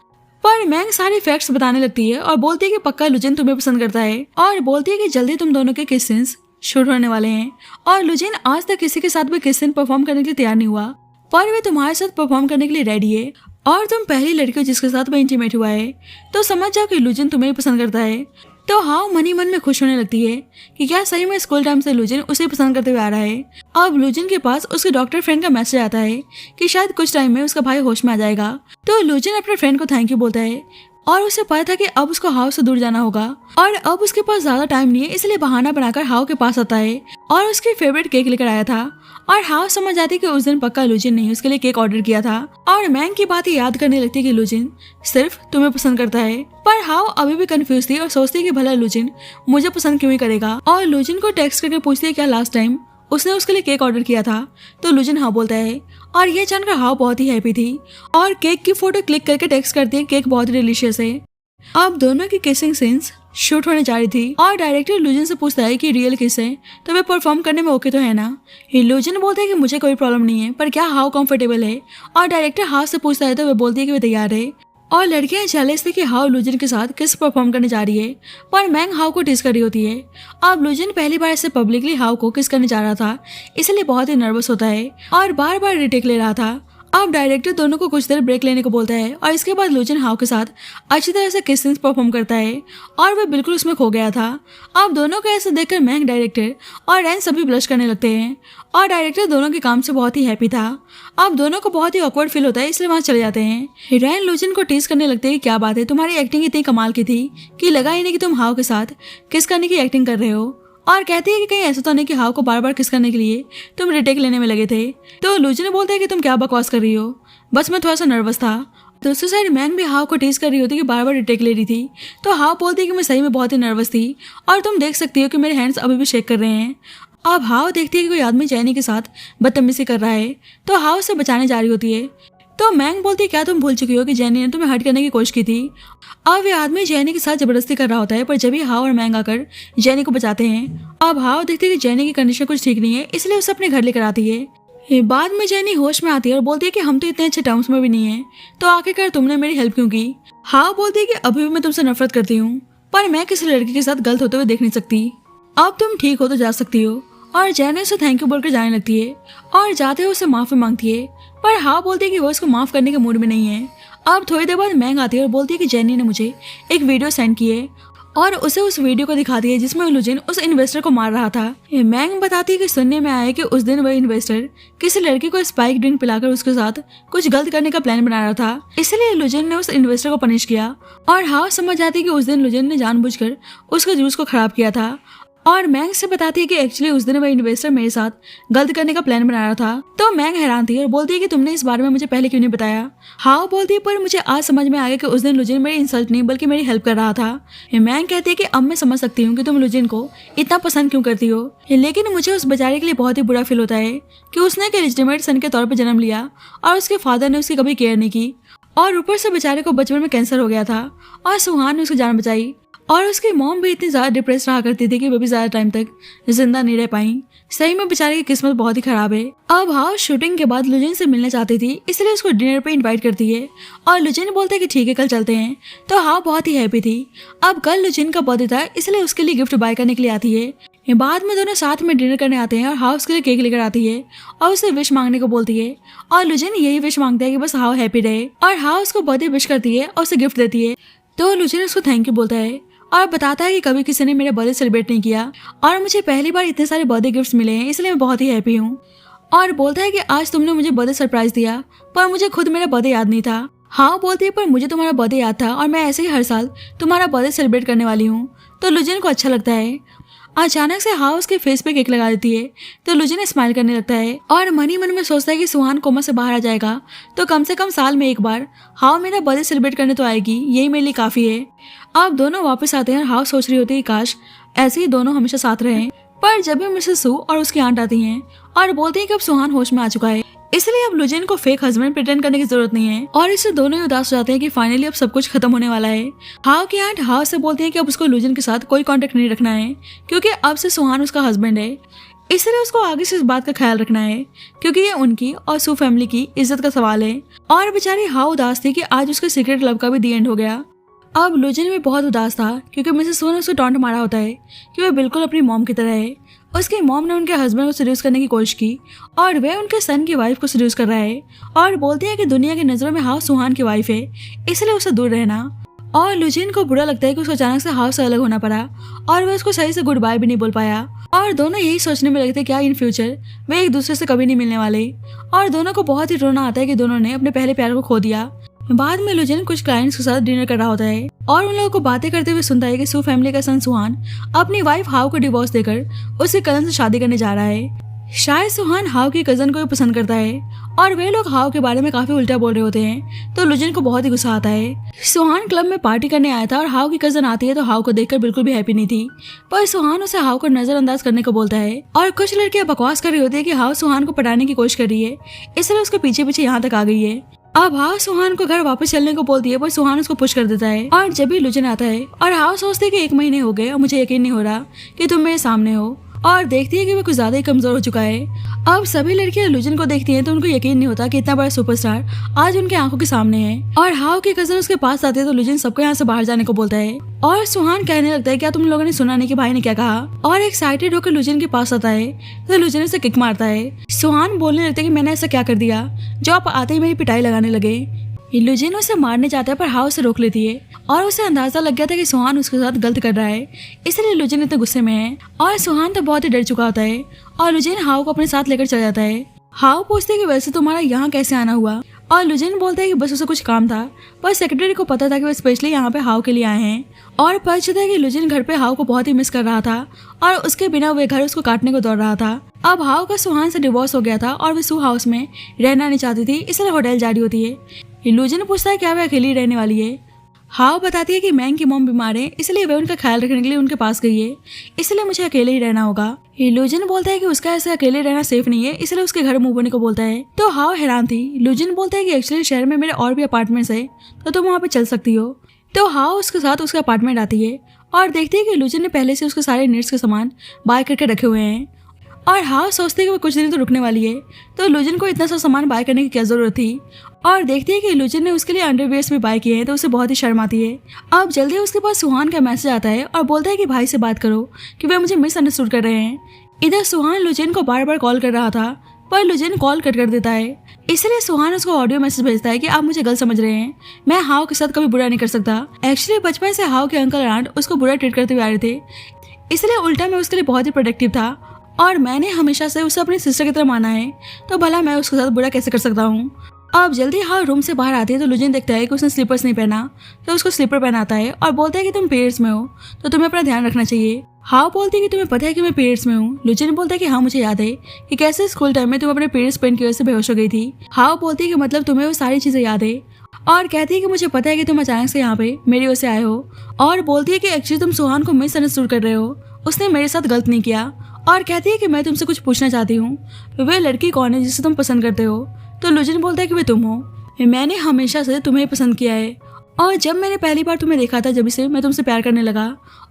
पर मैंग सारी फैक्ट्स बताने लगती है और बोलती है कि पक्का लुजिन तुम्हें पसंद करता है, और बोलती है कि जल्दी तुम दोनों के किस सीन्स शूट होने वाले हैं, और लुजिन आज तक किसी के साथ भी किस सीन परफॉर्म करने के लिए तैयार नहीं हुआ, पर वे तुम्हारे साथ परफॉर्म करने के लिए रेडी है और तुम पहली लड़की हो जिसके साथ वह इंटीमेट हुआ है, तो समझ जाओ कि लुजिन तुम्हें पसंद करता है। तो हाव मन ही मन में खुश होने लगती है कि क्या सही में स्कूल टाइम से लुजिन उसे पसंद करते हुए आ रहा है। अब लुजिन के पास उसके डॉक्टर फ्रेंड का मैसेज आता है कि शायद कुछ टाइम में उसका भाई होश में आ जाएगा, तो लुजिन अपने फ्रेंड को थैंक यू बोलता है और उसे पता था कि अब उसको हाव से दूर जाना होगा और अब उसके पास ज्यादा टाइम नहीं है, इसलिए बहाना बनाकर हाव के पास आता है और उसकी फेवरेट केक लेकर आया था, और हाव समझ जाती कि उस दिन पक्का लुजिन ने उसके लिए केक ऑर्डर किया था, और मैंग की बात याद करने लगती है कि लुजिन सिर्फ तुम्हें पसंद करता है। पर हाव अभी भी कंफ्यूज थी और सोचती कि भला लुजिन मुझे पसंद क्यों ही करेगा, और लुजिन को टेक्स्ट करके पूछती है क्या लास्ट टाइम उसने उसके लिए केक ऑर्डर किया था, तो लुजिन हाँ बोलता है, और ये जानकर हाव बहुत ही हैप्पी थी और केक की फोटो क्लिक करके टेक्स्ट करती है केक बहुत ही डिलीशियस है। अब दोनों की किसिंग सीन्स शूट होने जा रही थी और डायरेक्टर लुजिन से पूछता है कि रियल किस है तो वे परफॉर्म करने में ओके तो है ना। लुजिन बोलते है कि मुझे कोई प्रॉब्लम नहीं है, पर क्या हाव कंफर्टेबल है, और डायरेक्टर हाव से पूछता है तो वे बोलती है कि वे तैयार है, और लड़कियां जेलस थी कि हाव लुजिन के साथ किस परफॉर्म करने जा रही है, पर मैंग हाव को टीज कर रही होती है। अब लुजिन पहली बार ऐसे पब्लिकली हाव को किस करने जा रहा था इसलिए बहुत ही नर्वस होता है और बार बार रिटेक ले रहा था, अब डायरेक्टर दोनों को कुछ देर ब्रेक लेने को बोलता है और इसके बाद लुजिन हाउ के साथ अच्छी तरह से किस सीन्स परफॉर्म करता है और वह बिल्कुल उसमें खो गया था। अब दोनों को ऐसे देखकर मैंग, डायरेक्टर और रैन सभी ब्लश करने लगते हैं और डायरेक्टर दोनों के काम से बहुत ही हैप्पी था। अब दोनों को बहुत ही ऑकवर्ड फील होता है, इसलिए वहाँ चले जाते हैं। रैन लुजिन को टीज करने लगते हैं कि क्या बात है, तुम्हारी एक्टिंग इतनी कमाल की थी कि लगा ही नहीं कि तुम हाउ के साथ किस करने की एक्टिंग कर रहे हो, और कहती है कि कहीं ऐसा तो नहीं कि हाउ को बार बार किस करने के लिए तुम रिटेक लेने में लगे थे। तो लुजिन बोलते हैं कि तुम क्या बकवास कर रही हो, बस मैं थोड़ा सा नर्वस था। दूसरी साइड मैंग भी हाउ को टीज कर रही होती कि बार बार रिटेक ले रही थी। तो हाउ बोलती है कि मैं सही में बहुत ही नर्वस थी और तुम देख सकती हो कि मेरे हैंड्स अभी भी शेक कर रहे हैं। अब हाउ देखती है कि कोई आदमी जैनी के साथ बदतमीजी कर रहा है, तो हाउ उसे बचाने जा रही होती है। तो मैंग बोलती है क्या तुम भूल चुकी हो कि जैनी ने तुम्हें हर्ट करने की कोशिश की थी। अब ये आदमी जैनी के साथ जबरदस्ती कर रहा होता है, पर जब ही हाउ और मैंग आकर जैनी को बचाते हैं। अब हाउ देखती है कि जैनी की कंडीशन कुछ ठीक नहीं है, इसलिए उसे अपने घर लेकर आती है। बाद में जैनी होश में आती है और बोलती है कि हम तो इतने अच्छे टर्म्स में भी नहीं है, तो आखिरकार तुमने मेरी हेल्प क्यों की। हाउ बोलती है कि अभी भी मैं तुमसे नफरत करती हूँ, पर मैं किसी लड़की के साथ गलत होते हुए देख नहीं सकती। अब तुम ठीक हो तो जा सकती हो। और जैनी उसे थैंक यू बोलकर जाने लगती है और जाते हुए उसे माफी मांगती है, पर हाउ बोलती है कि वो इसको माफ करने के मूड में नहीं है। अब थोड़ी देर बाद मैंग आती है और बोलती है कि जैनी ने मुझे एक वीडियो सेंड की है और उसे उस वीडियो को दिखाती है जिसमें लुजिन उस इन्वेस्टर को मार रहा था। मैंग बताती है कि सुनने में आया कि उस दिन वह इन्वेस्टर किसी लड़की को स्पाइक ड्रिंक पिलाकर उसके साथ कुछ गलत करने का प्लान बना रहा था, इसलिए लुजिन ने उस इन्वेस्टर को पनिश किया। और हाउ समझ जाती है कि उस दिन लुजिन ने जानबूझकर उसके जूस को खराब किया था। और मैंग से बताती है कि एक्चुअली उस दिन वह इन्वेस्टर मेरे साथ गलत करने का प्लान बना रहा था। तो मैंग हैरान थी और बोलती है कि तुमने इस बारे में मुझे पहले क्यों नहीं बताया। हाउ बोलती है पर मुझे आज समझ में आ गया कि उस दिन लुजिन मेरी इंसल्ट नहीं बल्कि मेरी हेल्प कर रहा था। मैंग कहती है कि अब मैं समझ सकती हूँ कि तुम लुजिन को इतना पसंद क्यों करती हो, लेकिन मुझे उस बेचारे के लिए बहुत ही बुरा फील होता है कि उसने एक लेजिटिमेट सन के तौर पर जन्म लिया और उसके फादर ने उसकी कभी केयर नहीं की, और ऊपर से बेचारे को बचपन में कैंसर हो गया था और सुहान ने उसकी जान बचाई। और उसकी मॉम भी इतनी ज़्यादा डिप्रेस रहा करती थी कि वो भी ज़्यादा टाइम तक जिंदा नहीं रह पाई। सही में बेचारे की किस्मत बहुत ही खराब है। अब हाउ शूटिंग के बाद लुजिन से मिलना चाहती थी, इसलिए उसको डिनर पे इनवाइट करती है और लुजिन बोलते है कि ठीक है कल चलते हैं। तो हाउ बहुत ही हैप्पी थी। अब कल लुजिन का बर्थडे था, इसलिए उसके लिए गिफ्ट बाय करने के लिए आती है। बाद में दोनों साथ में डिनर करने आते हैं और हाउ उसके लिए केक लेकर आती है और उसे विश मांगने को बोलती है और लुजिन यही विश मांगता है कि बस हाउ हैप्पी रहे। और हाउ उसको बर्थडे विश करती है और उसे गिफ्ट देती है। तो लुजिन उसको थैंक यू बोलता है और बताता है कि कभी किसी ने मेरा बर्थडे सेलिब्रेट नहीं किया और मुझे पहली बार इतने सारे बर्थडे गिफ्ट्स मिले हैं, इसलिए मैं बहुत ही हैप्पी हूँ। और बोलता है कि आज तुमने मुझे बर्थडे सरप्राइज दिया, पर मुझे खुद मेरा बर्थडे याद नहीं था। हाँ बोलती है पर मुझे तुम्हारा बर्थडे याद था और मैं ऐसे ही हर साल तुम्हारा बर्थडे सेलिब्रेट करने वाली हूँ। तो लुजिन को अच्छा लगता है। अचानक से हाउ उसके फेस पे केक लगा देती है, तो लुजिन स्माइल करने लगता है और मन ही मन में सोचता है कि सुहान कोमा से बाहर आ जाएगा तो कम से कम साल में एक बार हाउ मेरा बर्थडे सेलिब्रेट करने तो आएगी, यही मेरे लिए काफी है। अब दोनों वापस आते हैं। हाउ सोच रही होती है काश ऐसे ही दोनों हमेशा साथ रहें, पर जब भी मिसेस सू और उसकी आंट आती हैं और बोलती हैं कि अब सुहान होश में आ चुका है, इसलिए अब लुजिन को फेक हस्बैंड प्रिटेंड करने की जरूरत नहीं है और इससे दोनों ही उदास हो जाते हैं कि फाइनली अब सब कुछ खत्म होने वाला है। हाउ की आंट हाउ से बोलती है कि अब उसको लुजिन के साथ कोई कांटेक्ट नहीं रखना है क्योंकि अब से सुहान उसका हस्बैंड है, इसलिए उसको आगे से इस बात का ख्याल रखना है क्योंकि ये उनकी और सू फैमिली की इज्जत का सवाल है। और बेचारी हाउ उदास थी कि आज उसके सीक्रेट लव का भी दी एंड हो गया। अब लुजिन भी बहुत उदास था क्योंकि मिसेस सू ने उसको टॉन्ट मारा होता है कि वह बिल्कुल अपनी मॉम की तरह है। उसकी मॉम ने उनके हस्बैंड को सीड्यूस करने की कोशिश की और वह उनके सन की वाइफ को सीड्यूस कर रहा है और बोलती है कि दुनिया की नज़रों में हाउ सुहान की वाइफ है, इसलिए उसे दूर रहना। और लुजिन को बुरा लगता है कि उसको अचानक से हाउ से अलग होना पड़ा और वह उसको सही से गुड बाय भी नहीं बोल पाया। और दोनों यही सोचने में लगते क्या इन फ्यूचर वे एक दूसरे से कभी नहीं मिलने वाले। और दोनों को बहुत ही रोना आता है कि दोनों ने अपने पहले प्यार को खो दिया। बाद में लुजिन कुछ क्लाइंट्स के साथ डिनर कर रहा होता है और उन लोगों को बातें करते हुए सुनता है कि सू फैमिली का सन सुहान अपनी वाइफ हाउ को डिवोर्स देकर उसके कजन से शादी करने जा रहा है। शायद सुहान हाउ की कजन को भी पसंद करता है और वे लोग हाउ के बारे में काफी उल्टा बोल रहे होते हैं, तो लुजिन को बहुत ही गुस्सा आता है। सुहान क्लब में पार्टी करने आया था और हाउ की कजन आती है तो हाउ को देखकर बिल्कुल भी हैप्पी नहीं थी, पर सुहान उसे हाउ को नजरअंदाज करने को बोलता है। और कुछ लड़कियां बकवास कर रही होती है कि हाउ सुहान को पटाने की कोशिश कर रही है, इसलिए उसके पीछे पीछे यहाँ तक आ गई है। अब हाउ सुहान को घर वापस चलने को बोलती है, पर सुहान उसको पुश कर देता है। और जब भी लुजिन आता है और हाउ सोचती है कि 1 महीने हो गए और मुझे यकीन नहीं हो रहा कि तुम मेरे सामने हो और देखती है कि वो कुछ ज्यादा ही कमजोर हो चुका है। अब सभी लड़कियां लुजिन को देखती हैं तो उनको यकीन नहीं होता कि इतना बड़ा सुपरस्टार आज उनके आंखों के सामने है। और हाओ के कजन उसके पास आते हैं तो लुजिन सबको यहाँ से बाहर जाने को बोलता है। और सुहान कहने लगता है क्या तुम लोगों ने सुना नहीं कि भाई ने क्या कहा। और एक्साइटेड होकर लुजिन के पास आता है तो लुजिन उसे किक मारता है। सुहान बोलने लगता है कि मैंने ऐसा क्या कर दिया जो आप आते ही मेरी पिटाई लगाने लगे। लुजिन उसे मारने जाता है पर हाओ उसे रोक लेती है और उसे अंदाजा लग गया था कि सुहान उसके साथ गलत कर रहा है, इसलिए लुजिन इतने गुस्से में है। और सुहान तो बहुत ही डर चुका होता है और लुजिन हाओ को अपने साथ लेकर चला जाता है। हाओ पूछते है कि वैसे तुम्हारा यहाँ कैसे आना हुआ, और लुजिन बोलता है कि बस उसे कुछ काम था, पर सेक्रेटरी को पता था कि वो स्पेशली यहाँ पे हाओ के लिए आए हैं। और पता चलता है कि लुजिन घर पे हाओ को बहुत ही मिस कर रहा था और उसके बिना वे घर उसको काटने को दौड़ रहा था। अब हाओ का सुहान से डिवोर्स हो गया था और वे सू हाउस में रहना नहीं चाहती थी, इसलिए होटल जा रही होती है। लुजिन पूछता है क्या वे अकेली रहने वाली है। हाओ बताती है कि मैंग की मॉम बीमार है, इसलिए वे उनका ख्याल रखने के लिए उनके पास गई है, इसलिए मुझे अकेले ही रहना होगा। लुजिन बोलता है कि उसका ऐसे अकेले रहना सेफ नहीं है, इसलिए उसके घर मूव होने को बोलता है। तो हाओ हैरान थी। लुजिन बोलता है कि एक्चुअली शहर में मेरे और भी अपार्टमेंट्स है तो तुम वहाँ पे चल सकती हो। तो हाओ उसके साथ उसके अपार्टमेंट आती है और देखती है कि लुजिन ने पहले से उसके सारे नीड्स के सामान बाय करके रखे हुए हैं। और हाओ सोचती है कि वो कुछ दिन तो रुकने वाली है, तो लुजिन को इतना सा सामान बाय करने की क्या जरूरत थी। और देखती है कि लुजिन ने उसके लिए अंडरवियर्स भी बाय किए हैं तो उसे बहुत ही शर्म आती है। अब जल्दी उसके पास सुहान का मैसेज आता है और बोलता है कि भाई से बात करो कि वे मुझे मिसअंडरस्टूड कर रहे हैं। इधर सुहान लुजिन को बार बार कॉल कर रहा था पर लुजिन कॉल कट कर देता है, इसलिए सुहान उसको ऑडियो मैसेज भेजता है कि आप मुझे गलत समझ रहे हैं, मैं हाओ के साथ कभी बुरा नहीं कर सकता। एक्चुअली बचपन से हाओ के अंकल और आंट उसको बुरा ट्रीट करते हुए आ रहे थे, इसलिए उल्टा मैं उसके लिए बहुत ही प्रोटेक्टिव था और मैंने हमेशा से उसे अपनी सिस्टर की तरह माना है, तो भला मैं उसके साथ बुरा कैसे कर सकता हूँ। अब जल्दी हाओ रूम से बाहर आती है तो लुजिन देखता है कि उसने स्लीपर्स नहीं पहना, तो उसको स्लीपर पहनाता है और बोलता है कि तुम पीरियड्स में हो तो तुम्हें अपना ध्यान रखना चाहिए। हाओ बोलती है कि तुम्हें पता है कि मैं पीरियड्स में हूँ। लुजिन बोलता है कि हाँ मुझे याद है कि कैसे स्कूल टाइम में तुम अपने पीरियड्स पेन की वजह से बेहोश हो गई थी। हाओ बोलती है कि मतलब तुम्हें वो सारी चीजें याद है, और कहती है कि मुझे पता है कि तुम अचानक से यहाँ पे मेरी वजह से आए हो, और बोलती है कि एक्चुअली तुम सुहान को मिसअंडरस्टूड कर रहे हो, उसने मेरे साथ गलत नहीं किया। और कहती है कि मैं तुमसे कुछ पूछना चाहती हूँ, वे लड़की कौन है जिसे तुम पसंद करते हो। तो लुजिन बोलता है कि वे तुम हो, मैंने हमेशा से तुम्हें पसंद किया है और जब मैंने पहली बार तुम्हें देखा था जब से मैं तुमसे प्यार करने लगा,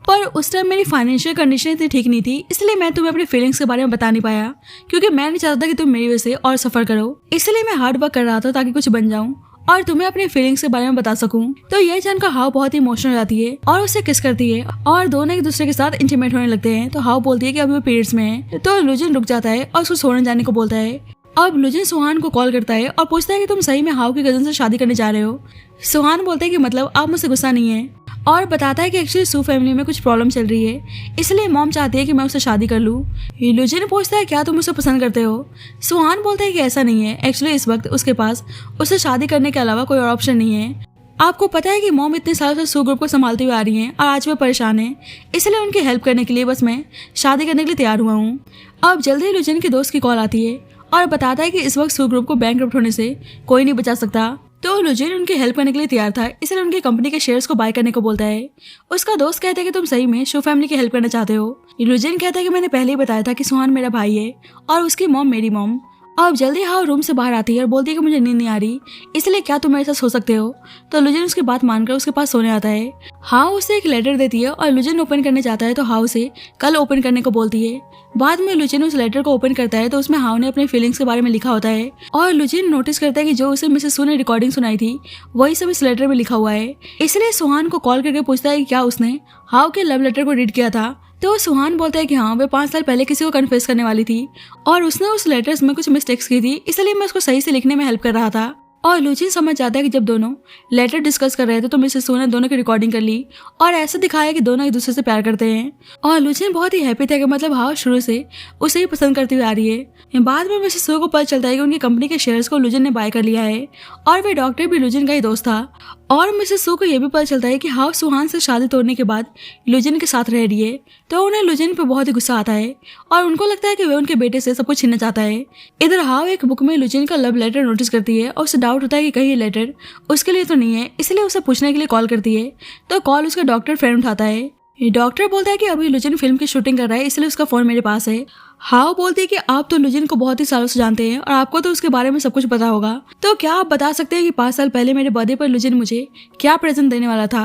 पर उस टाइम मेरी फाइनेंशियल कंडीशन इतनी ठीक नहीं थी, इसलिए मैं तुम्हें अपनी फीलिंग्स के बारे में बता नहीं पाया क्योंकि मैं नहीं चाहता कि तुम मेरी वजह से और सफर करो, इसलिए मैं हार्ड वर्क कर रहा था ताकि कुछ बन जाऊं और तुम्हें अपनी फीलिंग्स के बारे में बता सकूं। तो ये जानकर हाओ बहुत ही इमोशनल हो जाती है और उससे किस करती है और दोनों एक दूसरे के साथ इंटीमेट होने लगते हैं। तो हाओ बोलती है कि अभी वो पीरियड्स में है, तो लुजिन रुक जाता है और उसको सोने जाने को बोलता है। अब लुजिन सुहान को कॉल करता है और पूछता है कि तुम सही में हाओ की कजन से शादी करने जा रहे हो। सुहान बोलता है कि मतलब आप मुझसे गुस्सा नहीं है, और बताता है कि एक्चुअली सू फैमिली में कुछ प्रॉब्लम चल रही है, इसलिए मॉम चाहती है कि मैं उससे शादी कर लूँ। लुजिन पूछता है क्या तुम उसे पसंद करते हो। सुहान बोलता है कि ऐसा नहीं है, एक्चुअली इस वक्त उसके पास उससे शादी करने के अलावा कोई और ऑप्शन नहीं है। आपको पता है कि मॉम इतने सालों से सू ग्रुप को संभालती हुई आ रही हैं और आज वो परेशान है, इसलिए उनकी हेल्प करने के लिए बस मैं शादी करने के लिए तैयार हुआ हूँ। अब जल्दी लुजिन के दोस्त की कॉल आती है और बताता है कि इस वक्त सू ग्रुप को बैंकरप्ट होने से कोई नहीं बचा सकता। तो लुजिन उनकी हेल्प करने के लिए तैयार था, इसलिए उनकी कंपनी के शेयर्स को बाय करने को बोलता है। उसका दोस्त कहता है कि तुम सही में शू फैमिली की हेल्प करना चाहते हो। लुजिन कहता है कि मैंने पहले ही बताया था कि सुहान मेरा भाई है और उसकी मॉम मेरी मॉम। अब जल्दी हाओ रूम से बाहर आती है और बोलती है कि मुझे नींद नहीं आ रही, इसलिए क्या तुम मेरे साथ सो सकते हो। तो लुजिन उसकी बात मानकर उसके पास सोने आता है। हाओ उसे एक लेटर देती है और लुजिन ओपन करने जाता है तो हाओ उसे कल ओपन करने को बोलती है। बाद में लुजिन उस लेटर को ओपन करता है तो उसमें हाओ ने अपने फीलिंग्स के बारे में लिखा होता है और लुजिन नोटिस करता है कि जो उसे मिसेस सू ने रिकॉर्डिंग सुनाई थी वही सब इस लेटर में लिखा हुआ है, इसलिए सुहान को कॉल करके पूछता है कि क्या उसने हाओ के लव लेटर को रीड किया था। तो सुहान बोलता है कि हाँ, वे 5 साल पहले किसी को कन्फेस करने वाली थी और उसने उस लेटर्स में कुछ मिस्टेक्स की थी, इसलिए मैं उसको सही से लिखने में हेल्प कर रहा था। और लुजिन समझ जाता है कि जब दोनों लेटर डिस्कस कर रहे थे तो मिसेस सू ने दोनों की रिकॉर्डिंग कर ली और ऐसा दिखाया कि दोनों एक दूसरे से प्यार करते हैं। और लुजिन बहुत ही हैप्पी था कि मतलब हाओ शुरू से उसे ही पसंद करती हुई आ रही है। बाद में मिसेस सू को पता चलता है कि उनकी कंपनी के शेयर्स को लुजिन ने बाय कर लिया है और वे डॉक्टर भी लुजिन का ही दोस्त था। और मिसेस सू को यह भी पता चलता है कि हाओ सुहान से शादी तोड़ने के बाद लुजिन के साथ रह रही है, तो उन्हें लुजिन पर बहुत ही गुस्सा आता है और उनको लगता है कि वे उनके बेटे से सब कुछ छीनना चाहता है। इधर हाओ एक बुक में लुजिन का लव लेटर नोटिस करती है और उसे डाउट होता है कि कहीं ये लेटर उसके लिए तो नहीं है, इसलिए उसे पूछने के लिए कॉल करती है। तो कॉल उसका डॉक्टर फ्रेंड उठाता है। डॉक्टर बोलता है कि अभी लुजिन फिल्म की शूटिंग कर रहा है, इसलिए उसका फोन मेरे पास है। हाओ बोलती है कि आप तो लुजिन को बहुत ही सालों से जानते हैं और आपको तो उसके बारे में सब कुछ पता होगा, तो क्या आप बता सकते हैं कि 5 साल पहले मेरे बर्थडे पर लुजिन मुझे क्या प्रेजेंट देने वाला था।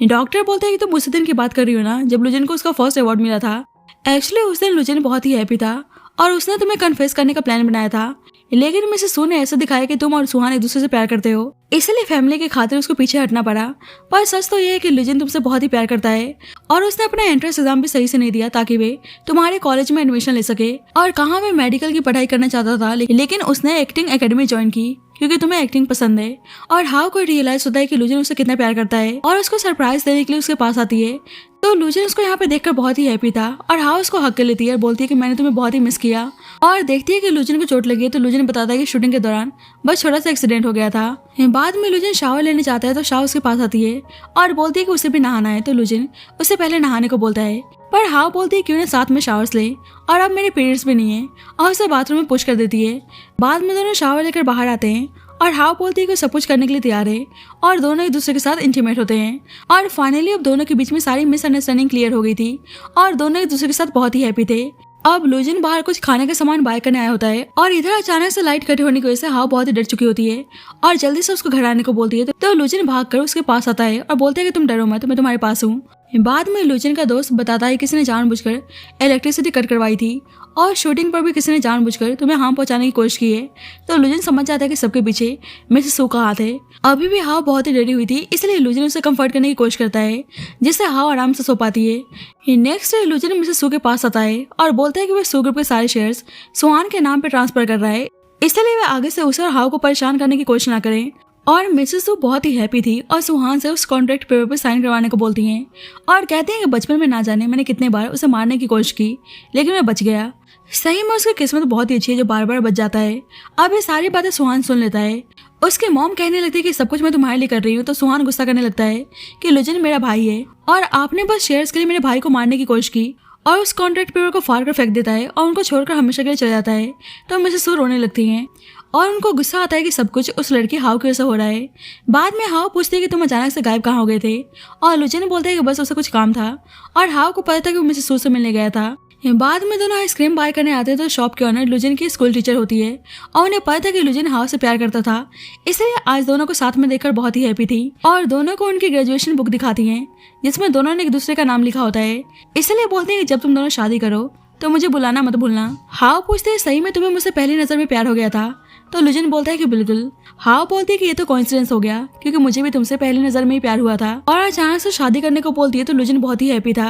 डॉक्टर बोलता है कि तुम उसी दिन की बात कर रही हो ना जब लुजिन को उसका फर्स्ट अवार्ड मिला था। एक्चुअली उस दिन लुजिन बहुत ही हैप्पी था और उसने तुम्हें कन्फेस करने का प्लान बनाया था, लेकिन मिसेस सू ने ऐसा दिखाया कि तुम और सुहान एक दूसरे से प्यार करते हो, इसलिए फैमिली के खातिर उसको पीछे हटना पड़ा। पर सच तो ये है कि लुजिन तुमसे बहुत ही प्यार करता है और उसने अपना एंट्रेंस एग्जाम भी सही से नहीं दिया ताकि वे तुम्हारे कॉलेज में एडमिशन ले सके। और कहाँ वे मेडिकल की पढ़ाई करना चाहता था, लेकिन उसने एक्टिंग एकेडमी ज्वाइन की क्योंकि तुम्हें एक्टिंग पसंद है। और हाउ को रियलाइज होता है कि लुजिन उसे कितना प्यार करता है और उसको सरप्राइज देने के लिए उसके पास आती है। तो लुजिन उसको यहाँ पे देखकर बहुत ही हैप्पी था और हाउ उसको हक कर लेती है और बोलती है कि मैंने तुम्हें बहुत ही मिस किया। और देखती है कि लुजिन को चोट लगी है तो लुजिन बताता है कि शूटिंग के दौरान बस छोटा सा एक्सीडेंट हो गया था। बाद में लुजिन शावर लेने जाता है तो शाव उसके पास आती है और बोलती है कि उसे भी नहाना है, तो लुजिन उससे पहले नहाने को बोलता है। पर हाउ बोलती है क्यों ना साथ में शावर्स ले, और अब मेरे पीरियड्स भी नहीं है, और उसे बाथरूम में पुश कर देती है। बाद में दोनों शावर लेकर बाहर आते हैं और हाउ बोलती है कि सब कुछ करने के लिए तैयार है और दोनों एक दूसरे के साथ इंटीमेट होते हैं। और फाइनली अब दोनों के बीच में सारी मिसअंडरस्टैंडिंग क्लियर हो गई थी और दोनों एक दूसरे के साथ बहुत ही हैप्पी थे। अब लुजिन बाहर कुछ खाने का सामान बाय करने आया होता है और इधर अचानक से लाइट कट होने की वजह से हाउ बहुत ही डर चुकी होती है और जल्दी से उसको घर आने को बोलती है। तो लुजिन भागकर उसके पास आता है और बोलता है कि तुम डरो मत, मैं तुम्हारे पास हूँ। बाद में लुजिन का दोस्त बताता है किसी ने जानबूझकर इलेक्ट्रिसिटी कट करवाई थी और शूटिंग पर भी किसी ने जानबूझकर तुम्हें हार्म पहुंचाने की कोशिश की है। तो लुजिन समझ जाता है कि सबके पीछे मिसेस सू का हाथ है। अभी भी हाउ बहुत ही डरी हुई थी, इसलिए लुजिन उसे कंफर्ट करने की कोशिश करता है जिससे हाउ आराम से सो पाती है। नेक्स्ट डे लुजिन मिसेस सू के पास आता है और बोलता है कि वह सू ग्रुप के सारे शेयर्स सुहान के नाम पर ट्रांसफर कर रहा है, इसलिए वे आगे से उसे और हाउ को परेशान करने की कोशिश ना करें। और मिसेस सू बहुत ही हैप्पी थी और सुहान से उस कॉन्ट्रैक्ट पेपर पर साइन करवाने को बोलती हैं और कहती हैं कि बचपन में ना जाने मैंने कितने बार उसे मारने की कोशिश की लेकिन मैं बच गया। सही में उसकी किस्मत बहुत ही अच्छी है जो बार बार बच जाता है। अब ये सारी बातें सुहान सुन लेता है। उसकी मॉम कहने लगती है कि सब कुछ मैं तुम्हारे लिए कर रही हूँ, तो सुहान गुस्सा करने लगता है कि लुजिन मेरा भाई है और आपने बस शेयर्स के लिए मेरे भाई को मारने की कोशिश की, और उस कॉन्ट्रैक्ट पेपर को फाड़ कर फेंक देता है और उनको छोड़कर हमेशा के लिए चले जाता है। तो मिसेस सू रोने लगती हैं और उनको गुस्सा आता है कि सब कुछ उस लड़की हाउ की वजह से हो रहा है। बाद में हाउ पूछती है कि तुम अचानक से गायब कहाँ हो गए थे, और लुजिन बोलता है कि बस उसे कुछ काम था और हाउ को पता था कि वो मिसेस सू से मिलने गया था। बाद में दोनों आइसक्रीम बाय करने आते हैं तो शॉप के ऑनर लुजिन की स्कूल टीचर होती है और उन्हें पता था कि लुजिन हाउ से प्यार करता था, इसलिए आज दोनों को साथ में देखकर बहुत ही हैप्पी थी और दोनों को उनकी ग्रेजुएशन बुक दिखाती हैं जिसमें दोनों ने एक दूसरे का नाम लिखा होता है। इसलिए बोलते हैं कि जब तुम दोनों शादी करो तो मुझे बुलाना मत भूलना। हाउ पूछते हैं सही में तुम्हें मुझसे पहली नजर में प्यार हो गया था, तो लुजिन बोलता है कि बिल्कुल। हाउ बोलती है कि ये तो कोइंसिडेंस हो गया क्योंकि मुझे भी तुमसे पहली नजर में ही प्यार हुआ था, और अचानक से शादी करने को बोलती है तो लुजिन बहुत ही हैप्पी था।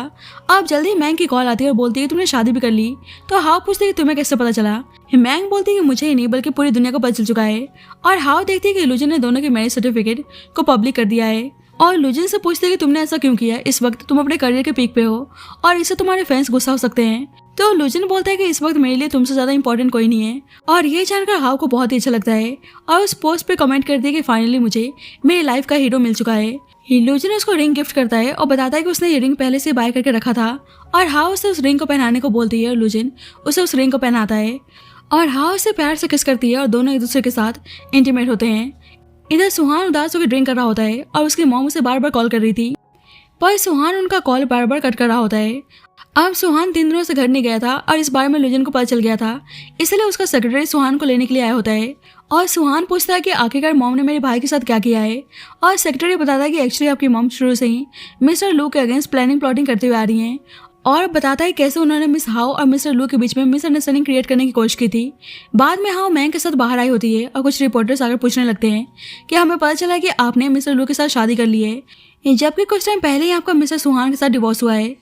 अब जल्दी मैंग की कॉल आती है और बोलती है तुमने शादी भी कर ली, तो हाउ पूछती है कि तुम्हें कैसे पता चला। मैंग बोलती है कि मुझे ही नहीं बल्कि पूरी दुनिया को पता चल चुका है, और हाउ देखती है कि लुजिन ने दोनों के मैरिज सर्टिफिकेट को पब्लिक कर दिया है और लुजिन से पूछते हैं कि तुमने ऐसा क्यों किया, इस वक्त तुम अपने करियर के पीक पे हो और इससे तुम्हारे फैंस गुस्सा हो सकते हैं। तो लुजिन बोलता है कि इस वक्त मेरे लिए तुमसे ज्यादा इंपॉर्टेंट कोई नहीं है, और ये जानकर हाउ को बहुत ही अच्छा लगता है और उस पोस्ट पे कमेंट करती है कि फाइनली मुझे मेरी लाइफ का हीरो मिल चुका है। लुजिन उसको रिंग गिफ्ट करता है और बताता है कि उसने ये रिंग पहले से बाय करके रखा था, और हाउ उसे उस रिंग को पहनाने को बोलती है और लुजिन उसे उस रिंग को पहनाता है और हाउ उसे प्यार से किस करती है और दोनों एक दूसरे के साथ इंटीमेट होते हैं। इधर सुहान उदास होकर ड्रिंक कर रहा होता है और उसकी मॉम उसे बार बार कॉल कर रही थी, पर सुहान उनका कॉल बार बार कट कर रहा होता है। अब सुहान 3 दिनों से घर नहीं गया था और इस बारे में लुजिन को पता चल गया था, इसलिए उसका सेक्रेटरी सुहान को लेने के लिए आया होता है और सुहान पूछता है कि आखिरकार मॉम ने मेरे भाई के साथ क्या किया है, और सेक्रेटरी बताता है कि एक्चुअली आपकी मॉम शुरू से ही मिस्टर लू के अगेंस्ट प्लानिंग प्लॉटिंग करते हुए आ रही हैं, और बताता है कैसे उन्होंने मिस हाउ और मिस्टर लू के बीच में मिसअंडरस्टैंडिंग क्रिएट करने की कोशिश की थी। बाद में हाउ मैंग के साथ बाहर आई होती है और कुछ रिपोर्टर्स आकर पूछने लगते हैं कि हमें पता चला है कि आपने मिस्टर लू के साथ शादी कर ली है, जबकि कुछ टाइम पहले ही आपका मिस्टर सुहान के साथ डिवोर्स हुआ है।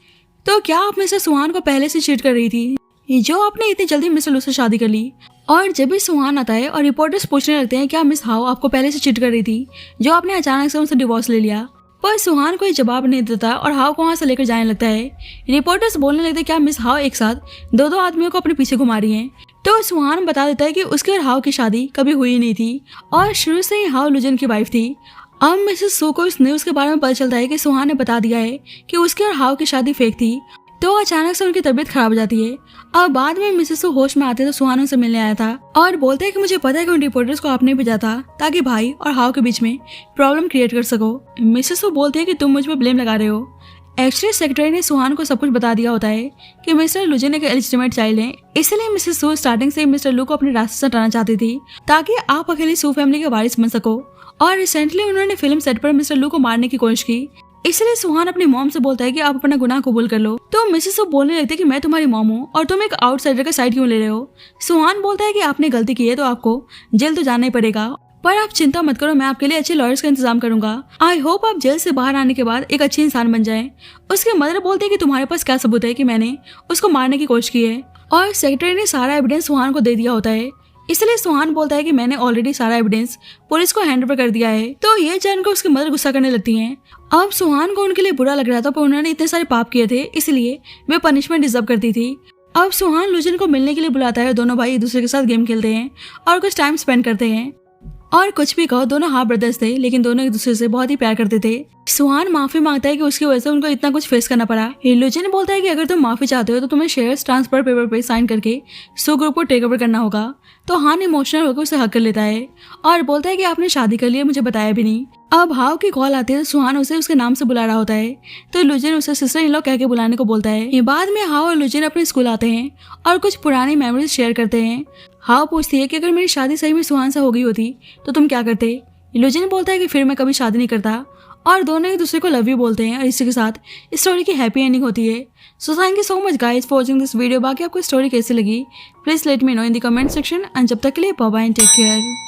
तो क्या आप मिस्टर सुहान को पहले से चीट कर रही थी जो आपने इतनी जल्दी मिस्टर लू से शादी कर ली? और जब भी सुहान आता है और रिपोर्टर्स पूछने लगते हैं क्या मिस हाउ आपको पहले से चीट कर रही थी जो आपने अचानक से उनसे डिवोर्स ले लिया, पर सुहान कोई जवाब नहीं देता और हाउ को वहां से लेकर जाने लगता है। रिपोर्टर्स बोलने लगते हैं क्या मिस हाउ एक साथ 2 आदमियों को अपने पीछे घुमा रही हैं, तो सुहान बता देता है कि उसकी और हाउ की शादी कभी हुई नहीं थी और शुरू से ही हाउ लुजिन की वाइफ थी। अब मिसेस सू को इस न्यूज के बारे में पता चलता है कि सुहान ने बता दिया है कि उसकी और हाउ की शादी फेक थी, तो अचानक से उनकी तबीयत खराब हो जाती है। और बाद में मिसेस सू होश में आते तो सुहान उनसे मिलने आया था और बोलते हैं कि मुझे पता है कि उन रिपोर्टर्स को आपने भेजा था ताकि भाई और हाउ के बीच में प्रॉब्लम क्रिएट कर सको। मिसेस सू बोलती है कि तुम मुझ पर ब्लेम लगा रहे हो। एक्चुअली सेक्रेटरी ने सुहान को सब कुछ बता दिया होता है कि मिस्टर लुजिन एक इलिजिटिमेट चाइल्ड है, इसलिए मिसेस सू स्टार्टिंग से मिस्टर लू को अपने रास्ते से हटाना चाहती थी ताकि आप अकेली सू फैमिली के वारिस बन सको। और रिसेंटली उन्होंने फिल्म सेट पर मिस्टर लू को मारने की कोशिश की, इसलिए सुहान अपनी मॉम से बोलता है कि आप अपना गुनाह कबूल कर लो। तो मिसेस वो बोलने लगती है कि मैं तुम्हारी मॉम हूँ और तुम एक आउटसाइडर का साइड क्यों ले रहे हो। सुहान बोलता है कि आपने गलती की है तो आपको जेल तो जाना ही पड़ेगा, पर आप चिंता मत करो, मैं आपके लिए अच्छे लॉयर्स का इंतजाम करूंगा। आई होप आप जेल से बाहर आने के बाद एक अच्छे इंसान बन जाएं। उसके मदर बोलते हैं कि तुम्हारे पास क्या सबूत है कि मैंने उसको मारने की कोशिश की है, और सेक्रेटरी ने सारा एविडेंस सुहान को दे दिया होता है। इसलिए सुहान बोलता है कि मैंने ऑलरेडी सारा एविडेंस पुलिस को हैंड ओवर कर दिया है। तो ये जानकर उसकी मदर गुस्सा करने लगती हैं। अब सुहान को उनके लिए बुरा लग रहा था, पर उन्होंने इतने सारे पाप किए थे इसलिए वे पनिशमेंट डिजर्व करती थी। अब सुहान लुजिन को मिलने के लिए बुलाता है। दोनों भाई एक दूसरे के साथ गेम खेलते हैं और कुछ टाइम स्पेंड करते हैं। और कुछ भी कहो, दोनों हाफ ब्रदर्स थे लेकिन दोनों एक दूसरे से बहुत ही प्यार करते थे। सुहान माफी मांगता है कि उसकी वजह से उनको इतना कुछ फेस करना पड़ा। लुजिन बोलता है कि अगर तुम माफी चाहते हो तो तुम्हें शेयर्स ट्रांसफर पेपर पे साइन करके सो ग्रुप को टेक ओवर करना होगा। तो हान इमोशनल होकर उसे हक कर लेता है और बोलता है कि आपने शादी कर ली है, मुझे बताया भी नहीं। अब हाव की कॉल आती है तो सुहान उसे उसके नाम से बुला रहा होता है, तो लुजिन उसे सिस्टर इन लॉ कह के बुलाने को बोलता है। बाद में हाव और लुजिन अपने स्कूल आते हैं और कुछ पुरानी मेमोरीज शेयर करते हैं। हाव पूछती है कि अगर मेरी शादी सही में सुहान से हो गई होती तो तुम क्या करते। लुजिन बोलता है कि फिर मैं कभी शादी नहीं करता, और दोनों एक दूसरे को लव यू बोलते हैं और इसी के साथ इस स्टोरी की हैप्पी एंडिंग होती है। So thank you so much guys for watching this video. बाकी आपको स्टोरी कैसी लगी please let me know in the comment section, and जब तक के लिए bye bye and take care.